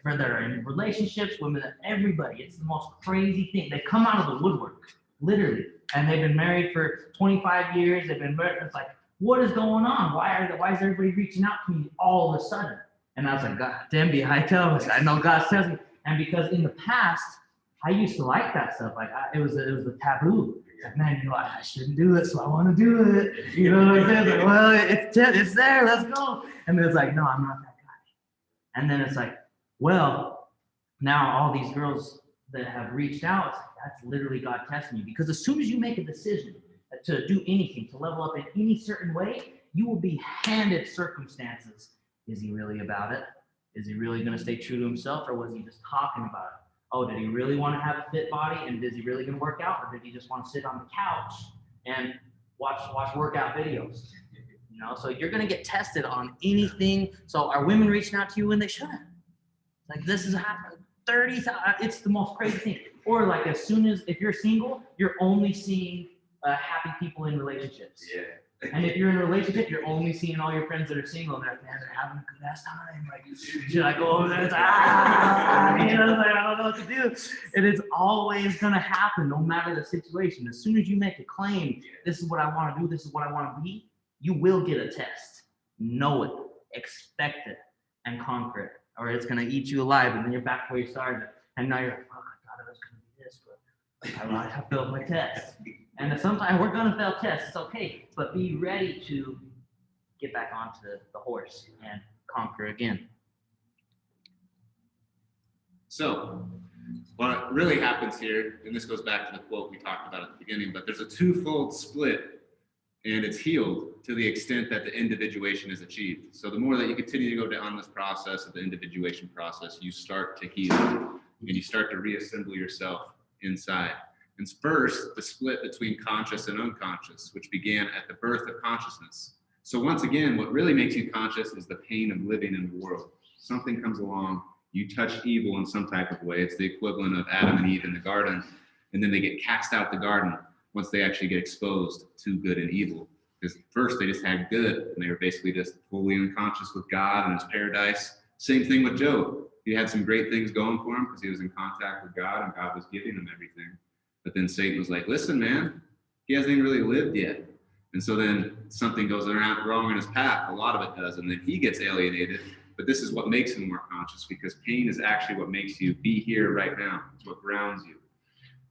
that are in relationships, women, everybody. It's the most crazy thing. They come out of the woodwork, literally. And they've been married for 25 years. They've been married. It's like, what is going on? Why is everybody reaching out to me all of a sudden? And I was like, God, Denby, I know God's telling me. And because in the past, I used to like that stuff. Like it was a taboo. Like, man, I shouldn't do it, so I want to do it. You know what I'm saying? Like, well, it's there. Let's go. And then it's like, no, I'm not that guy. And then it's like, well, now all these girls that have reached out, it's like, that's literally God testing you. Because as soon as you make a decision to do anything, to level up in any certain way, you will be handed circumstances. Is he really about it? Is he really going to stay true to himself, or was he just talking about it? Oh, did he really want to have a fit body, and is he really going to work out, or did he just want to sit on the couch and watch workout videos? So you're going to get tested on anything. So are women reaching out to you when they shouldn't? Like this is happening 30,000. It's the most crazy thing. Or like as soon as if you're single, you're only seeing happy people in relationships. Yeah. And if you're in a relationship, you're only seeing all your friends that are single, and they're like, man, they're having a good ass time. Like, should I go over there? It's I don't know what to do. And it's always gonna happen, no matter the situation. As soon as you make a claim, this is what I want to do, this is what I want to be, you will get a test. Know it, expect it, and conquer it, or it's gonna eat you alive, and then you're back where you started. And now you're like, oh, I thought it was gonna be this, but I failed my test. And sometimes we're gonna fail tests, it's okay, but be ready to get back onto the horse and conquer again. So what really happens here, and this goes back to the quote we talked about at the beginning, but there's a twofold split and it's healed to the extent that the individuation is achieved. So the more that you continue to go down this process of the individuation process, you start to heal and you start to reassemble yourself inside. And first, the split between conscious and unconscious, which began at the birth of consciousness. So once again, what really makes you conscious is the pain of living in the world. Something comes along, you touch evil in some type of way. It's the equivalent of Adam and Eve in the garden, and then they get cast out the garden once they actually get exposed to good and evil. Because first they just had good, and they were basically just fully unconscious with God and his paradise. Same thing with Job. He had some great things going for him because he was in contact with God and God was giving him everything. But then Satan was like, listen, man, he hasn't even really lived yet. And so then something goes wrong in his path. A lot of it does. And then he gets alienated. But this is what makes him more conscious, because pain is actually what makes you be here right now. It's what grounds you.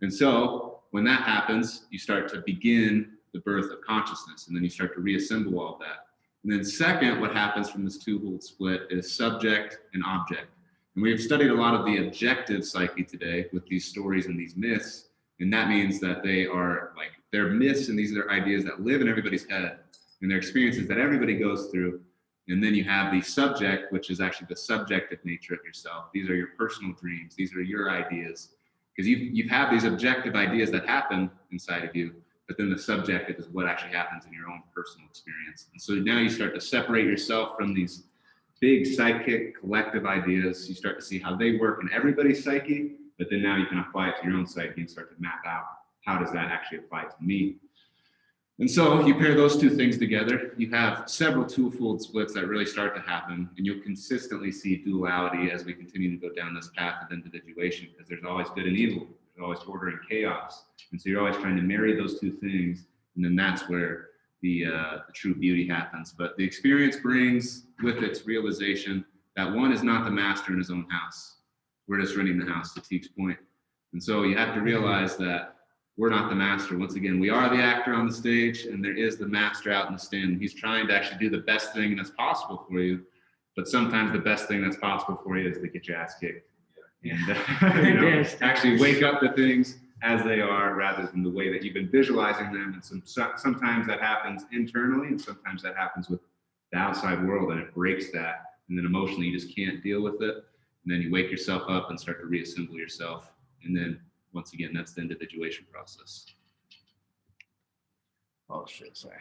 And so when that happens, you start to begin the birth of consciousness, and then you start to reassemble all of that. And then second, what happens from this twofold split is subject and object. And we have studied a lot of the objective psyche today with these stories and these myths. And that means that they are like, they're myths, and these are ideas that live in everybody's head, and they're experiences that everybody goes through. And then you have the subject, which is actually the subjective nature of yourself. These are your personal dreams. These are your ideas. Because you have these objective ideas that happen inside of you, but then the subjective is what actually happens in your own personal experience. And so now you start to separate yourself from these big psychic collective ideas. You start to see how they work in everybody's psyche, but then now you can apply it to your own psyche and start to map out, how does that actually apply to me? And so you pair those two things together, you have several twofold splits that really start to happen, and you'll consistently see duality as we continue to go down this path of individuation, because there's always good and evil, there's always order and chaos. And so you're always trying to marry those two things, and then that's where the true beauty happens. But the experience brings with its realization that one is not the master in his own house. We're just running the house, to Teep's point. And so you have to realize that we're not the master. Once again, we are the actor on the stage, and there is the master out in the stand. He's trying to actually do the best thing that's possible for you, but sometimes the best thing that's possible for you is to get your ass kicked. And actually wake up to things as they are, rather than the way that you've been visualizing them. And sometimes that happens internally, and sometimes that happens with the outside world, and it breaks that. And then emotionally, you just can't deal with it. And then you wake yourself up and start to reassemble yourself. And then once again, that's the individuation process. Oh shit, sorry.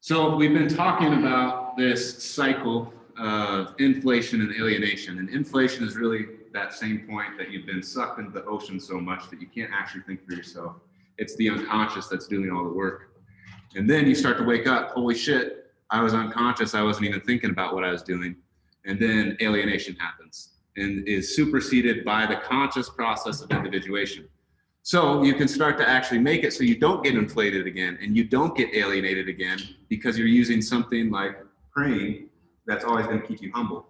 So we've been talking about this cycle of inflation and alienation. And inflation is really that same point that you've been sucked into the ocean so much that you can't actually think for yourself. It's the unconscious that's doing all the work. And then you start to wake up, holy shit, I was unconscious, I wasn't even thinking about what I was doing. And then alienation happens and is superseded by the conscious process of individuation. So you can start to actually make it so you don't get inflated again and you don't get alienated again, because you're using something like praying that's always going to keep you humble.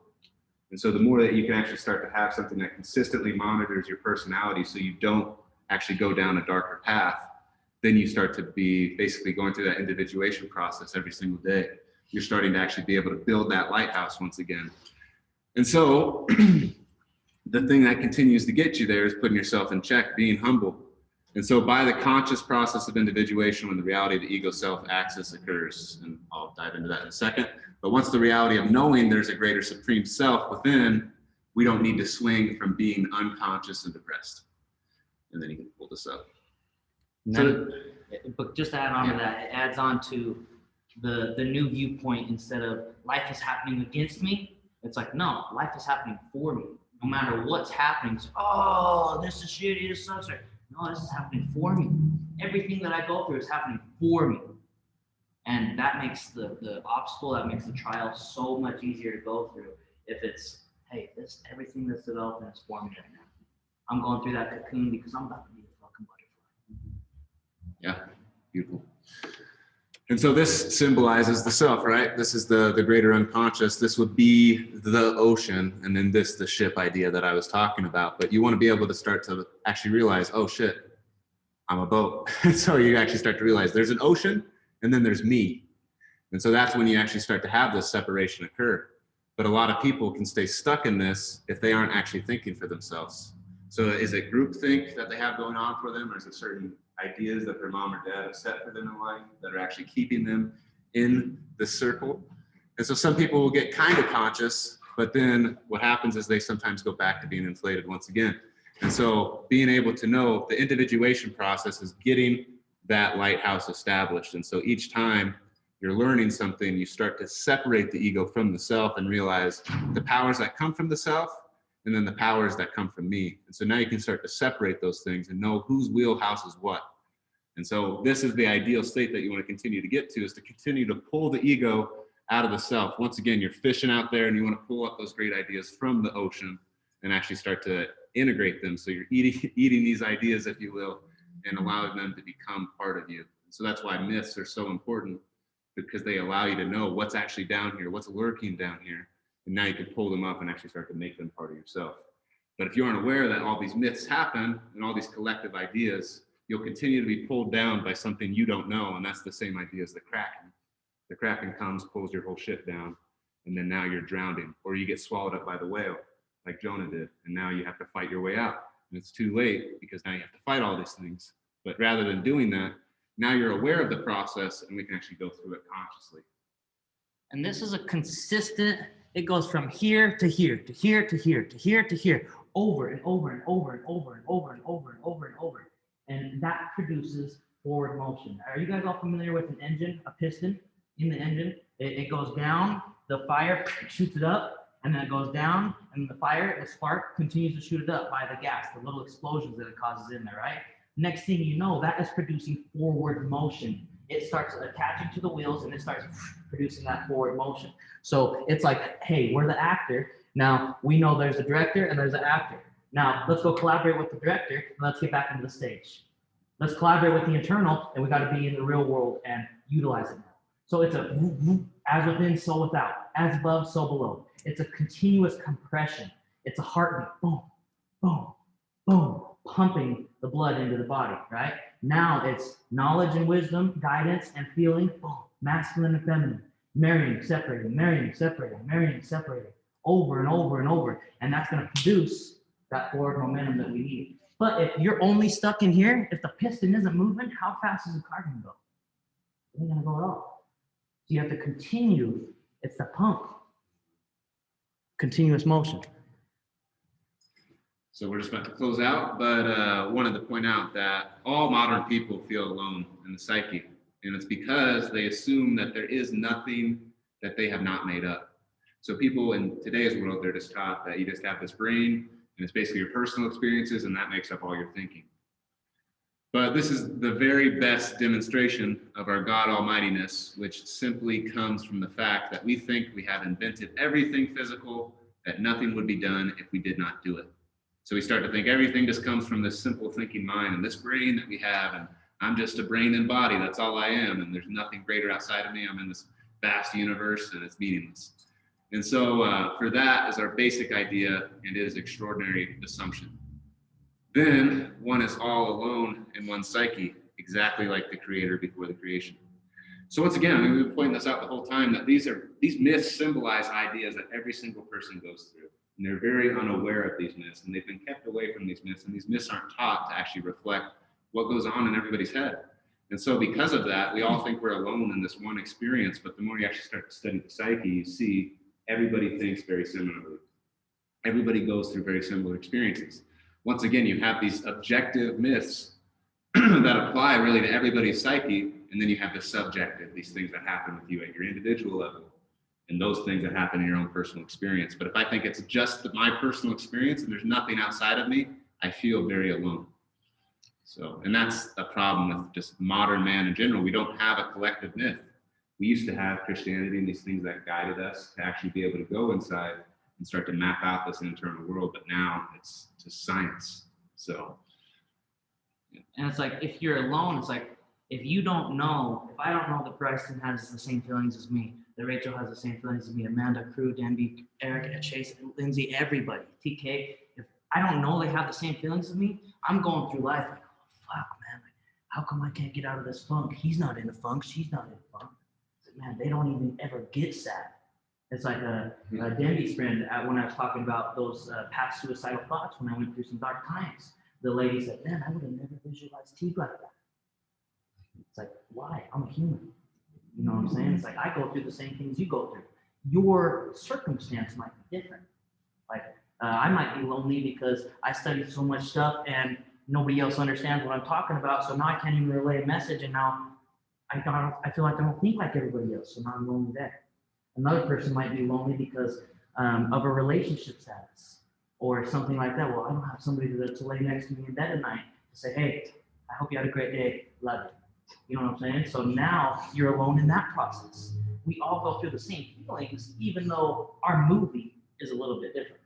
And so the more that you can actually start to have something that consistently monitors your personality so you don't actually go down a darker path, then you start to be basically going through that individuation process every single day. You're starting to actually be able to build that lighthouse once again. And so the thing that continues to get you there is putting yourself in check, being humble. And so by the conscious process of individuation, when the reality of the ego self axis occurs, and I'll dive into that in a second, but once the reality of knowing there's a greater supreme self within, we don't need to swing from being unconscious and depressed. And then you can pull this up. Then, but just to add on to that, it adds on to the new viewpoint. Instead of life is happening against me, it's like, no, life is happening for me. No matter what's happening, it's, oh, this is shitty, this sucks. No, this is happening for me. Everything that I go through is happening for me. And that makes the obstacle, that makes the trial so much easier to go through. If it's, hey, everything that's developing is for me right now. I'm going through that cocoon because I'm about to be a fucking butterfly. Yeah, beautiful. And so this symbolizes the self, right? This is the greater unconscious. This would be the ocean, and then this, the ship idea that I was talking about. But you want to be able to start to actually realize, oh shit, I'm a boat. So you actually start to realize there's an ocean, and then there's me. And so that's when you actually start to have this separation occur. But a lot of people can stay stuck in this if they aren't actually thinking for themselves. So is it groupthink that they have going on for them, or is it certain ideas that their mom or dad have set for them in life that are actually keeping them in the circle. And so some people will get kind of conscious, but then what happens is they sometimes go back to being inflated once again. And so being able to know the individuation process is getting that lighthouse established. And so each time you're learning something, you start to separate the ego from the self and realize the powers that come from the self and then the powers that come from me. And so now you can start to separate those things and know whose wheelhouse is what. And so this is the ideal state that you want to continue to get to, is to continue to pull the ego out of the self. Once again, you're fishing out there and you want to pull up those great ideas from the ocean and actually start to integrate them. So you're eating these ideas, if you will, and allowing them to become part of you. And so that's why myths are so important, because they allow you to know what's actually down here, what's lurking down here. And now you can pull them up and actually start to make them part of yourself. But if you aren't aware that all these myths happen and all these collective ideas, you'll continue to be pulled down by something you don't know. And that's the same idea as the Kraken. The Kraken comes, pulls your whole ship down, and then now you're drowning, or you get swallowed up by the whale like Jonah did. And now you have to fight your way out. And it's too late because now you have to fight all these things. But rather than doing that, now you're aware of the process and we can actually go through it consciously. And this is a consistent, it goes from here to here, to here to here, to here to here, over and over and over and over and over and over and over and over. And that produces forward motion. Are you guys all familiar with an engine, a piston in the engine? It goes down, the fire shoots it up, and then it goes down, and the fire, the spark continues to shoot it up by the gas, the little explosions that it causes in there, right? Next thing you know, that is producing forward motion. It starts attaching to the wheels and it starts producing that forward motion. So it's like, hey, we're the actor. Now we know there's a director and there's an actor. Now let's go collaborate with the director and let's get back into the stage. Let's collaborate with the internal, and we got to be in the real world and utilize it now. So it's a as within, so without, as above, so below. It's a continuous compression. It's a heartbeat, boom, boom, boom, pumping the blood into the body, right? Now it's knowledge and wisdom, guidance and feeling, boom, masculine and feminine, marrying, separating, over and over and over. And that's going to produce that forward momentum that we need. But if you're only stuck in here, if the piston isn't moving, how fast is the car going to go? It ain't going to go at all. So you have to continue. It's the pump. Continuous motion. So we're just about to close out, but wanted to point out that all modern people feel alone in the psyche. And it's because they assume that there is nothing that they have not made up. So people in today's world, they're just taught that you just have this brain and it's basically your personal experiences and that makes up all your thinking. But this is the very best demonstration of our God Almightiness, which simply comes from the fact that we think we have invented everything physical, that nothing would be done if we did not do it. So we start to think everything just comes from this simple thinking mind and this brain that we have, and I'm just a brain and body, that's all I am, and there's nothing greater outside of me, I'm in this vast universe and it's meaningless. And so for that is our basic idea, and it is extraordinary assumption. Then one is all alone in one's psyche, exactly like the creator before the creation. So once again, we've been pointing this out the whole time, that these myths symbolize ideas that every single person goes through. And they're very unaware of these myths, and they've been kept away from these myths, and these myths aren't taught to actually reflect what goes on in everybody's head. And so because of that, we all think we're alone in this one experience, but the more you actually start to study the psyche, you see everybody thinks very similarly. Everybody goes through very similar experiences. Once again, you have these objective myths that apply really to everybody's psyche, and then you have the subjective, these things that happen with you at your individual level, and those things that happen in your own personal experience. But if I think it's just my personal experience and there's nothing outside of me, I feel very alone. So, and that's a problem with just modern man in general. We don't have a collective myth. We used to have Christianity and these things that guided us to actually be able to go inside and start to map out this internal world, but now it's just science. So, yeah. And it's like, if you're alone, it's like, if you don't know, if I don't know that Bryson has the same feelings as me, that Rachel has the same feelings as me, Amanda, Crew, Denby, Eric, Chase, Lindsay, everybody, TK, if I don't know they have the same feelings as me, I'm going through life like, oh, fuck, man, like, how come I can't get out of this funk? He's not in a funk, she's not in a funk. Man, they don't even ever get sad. It's like Denby's friend, when I was talking about those past suicidal thoughts when I went through some dark times, the lady said, man, I would have never visualized Teague like that. It's like, why? I'm a human. You know what I'm saying? It's like I go through the same things you go through. Your circumstance might be different. Like I might be lonely because I studied so much stuff and nobody else understands what I'm talking about. So now I can't even relay a message, and now I feel like I don't think like everybody else. So now I'm lonely there. Another person might be lonely because of a relationship status or something like that. Well, I don't have somebody to lay next to me in bed at night to say, hey, I hope you had a great day. Love you. You know what I'm saying? So now you're alone in that process. We all go through the same feelings, even though our movie is a little bit different.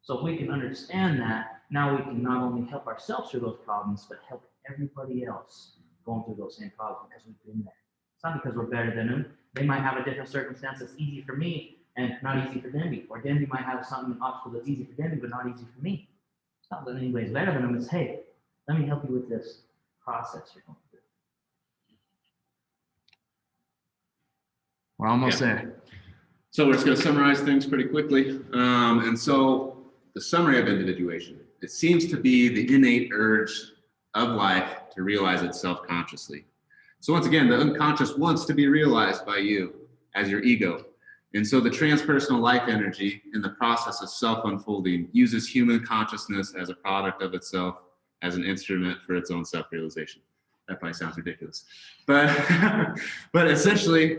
So if we can understand that, now we can not only help ourselves through those problems, but help everybody else going through those same problems because we've been there. It's not because we're better than them. They might have a different circumstance that's easy for me and not easy for Denby. Or Denby might have something, an obstacle that's easy for Denby, but not easy for me. It's not that anybody's better than them. It's, hey, let me help you with this process you're going through. We're almost there. So we're just going to summarize things pretty quickly. And so the summary of individuation, it seems to be the innate urge of life to realize itself consciously. So once again, the unconscious wants to be realized by you as your ego. And so the transpersonal life energy in the process of self-unfolding uses human consciousness as a product of itself as an instrument for its own self-realization. That probably sounds ridiculous. But essentially,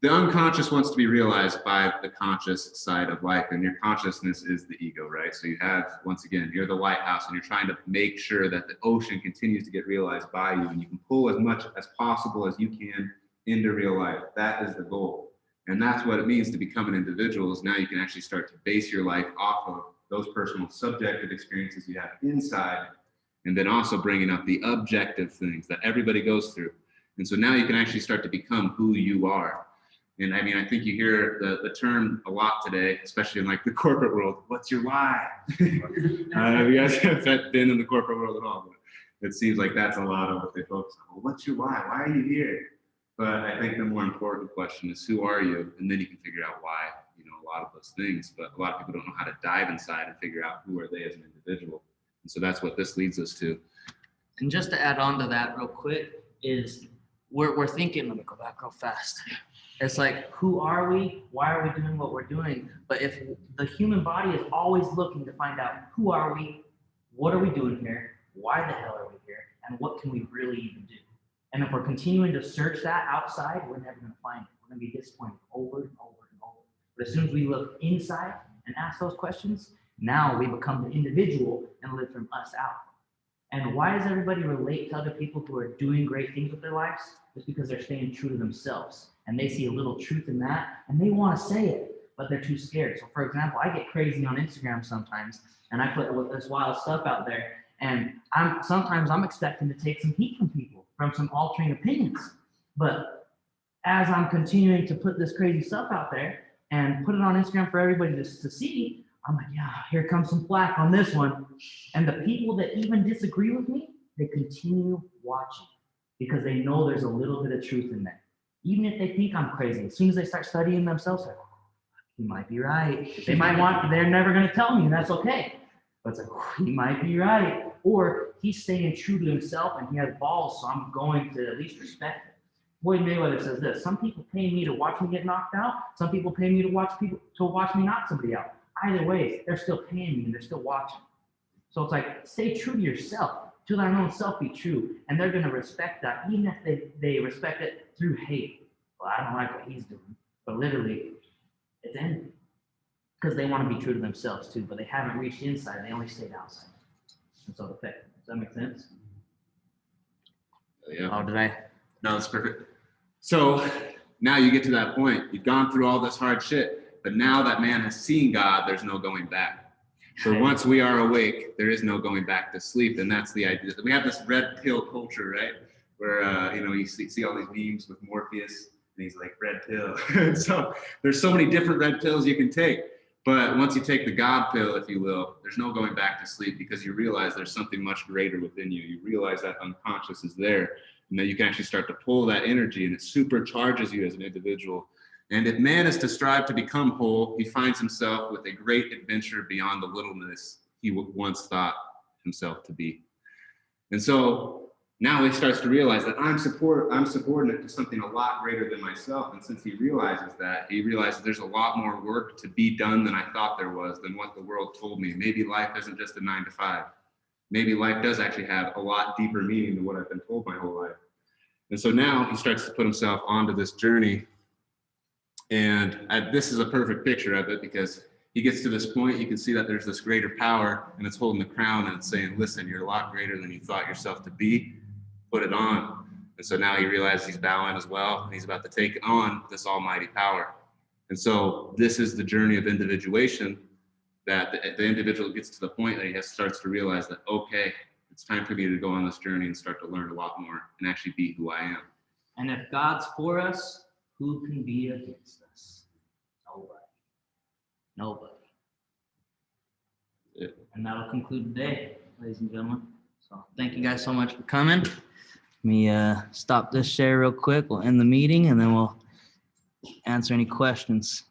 the unconscious wants to be realized by the conscious side of life, and your consciousness is the ego, right? So you have, once again, you're the lighthouse, and you're trying to make sure that the ocean continues to get realized by you, and you can pull as much as possible as you can into real life. That is the goal. And that's what it means to become an individual, is now you can actually start to base your life off of those personal subjective experiences you have inside, and then also bringing up the objective things that everybody goes through. And so now you can actually start to become who you are. And I mean, I think you hear the term a lot today, especially in like the corporate world. What's your why? You guys have been in the corporate world at all, but it seems like that's a lot of what they focus on. Well, what's your why? Why are you here? But I think the more important question is, who are you? And then you can figure out why, you know, a lot of those things. But a lot of people don't know how to dive inside and figure out who are they as an individual. And so that's what this leads us to. And just to add on to that real quick is we're thinking, let me go back real fast. It's like, who are we? Why are we doing what we're doing? But if the human body is always looking to find out, who are we? What are we doing here? Why the hell are we here? And what can we really even do? And if we're continuing to search that outside, we're never going to find it. We're going to be disappointed over and over and over. But as soon as we look inside and ask those questions, now we become the individual and live from us out. And why does everybody relate to other people who are doing great things with their lives? It's because they're staying true to themselves. And they see a little truth in that, and they want to say it, but they're too scared. So for example, I get crazy on Instagram sometimes, and I put this wild stuff out there, and sometimes I'm expecting to take some heat from people, from some altering opinions. But as I'm continuing to put this crazy stuff out there and put it on Instagram for everybody to see, I'm like, yeah, here comes some flack on this one. And the people that even disagree with me, they continue watching because they know there's a little bit of truth in there. Even if they think I'm crazy, as soon as they start studying themselves, like, he might be right. They might they're never going to tell me, and that's okay. But it's like, he might be right. Or he's staying true to himself and he has balls, so I'm going to at least respect it. Floyd Mayweather says this: some people pay me to watch me get knocked out. Some people pay me to watch me knock somebody out. Either way, they're still paying me and they're still watching. So it's like, stay true to yourself. To thine own self be true. And they're going to respect that, even if they respect it through hate. Well, I don't like what he's doing. But literally, it's envy. Because they want to be true to themselves too, but they haven't reached inside. They only stayed outside. And so it affects them. Does that make sense? Yeah. Oh, did I? No, that's perfect. So now you get to that point. You've gone through all this hard shit, but now that man has seen God, there's no going back. So once we are awake, there is no going back to sleep. And that's the idea. We have this red pill culture, right? Where, you see all these memes with Morpheus and he's like, red pill. So there's so many different red pills you can take. But once you take the God pill, if you will, there's no going back to sleep because you realize there's something much greater within you. You realize that unconscious is there and that you can actually start to pull that energy and it supercharges you as an individual. And if man is to strive to become whole, he finds himself with a great adventure beyond the littleness he once thought himself to be. And so now he starts to realize that I'm subordinate to something a lot greater than myself. And since he realizes that, he realizes there's a lot more work to be done than I thought there was, than what the world told me. Maybe life isn't just a 9 to 5. Maybe life does actually have a lot deeper meaning than what I've been told my whole life. And so now he starts to put himself onto this journey. And this is a perfect picture of it, because he gets to this point, you can see that there's this greater power, and it's holding the crown and it's saying, listen, you're a lot greater than you thought yourself to be. Put it on. And so now he realizes he's bowing as well, and he's about to take on this almighty power. And so this is the journey of individuation, that the individual gets to the point that he starts to realize that, okay, it's time for me to go on this journey and start to learn a lot more and actually be who I am. And if God's for us, who can be against us? Nobody. Nobody. Yeah. And that'll conclude today, ladies and gentlemen. So thank you guys so much for coming. Let me stop this share real quick. We'll end the meeting and then we'll answer any questions.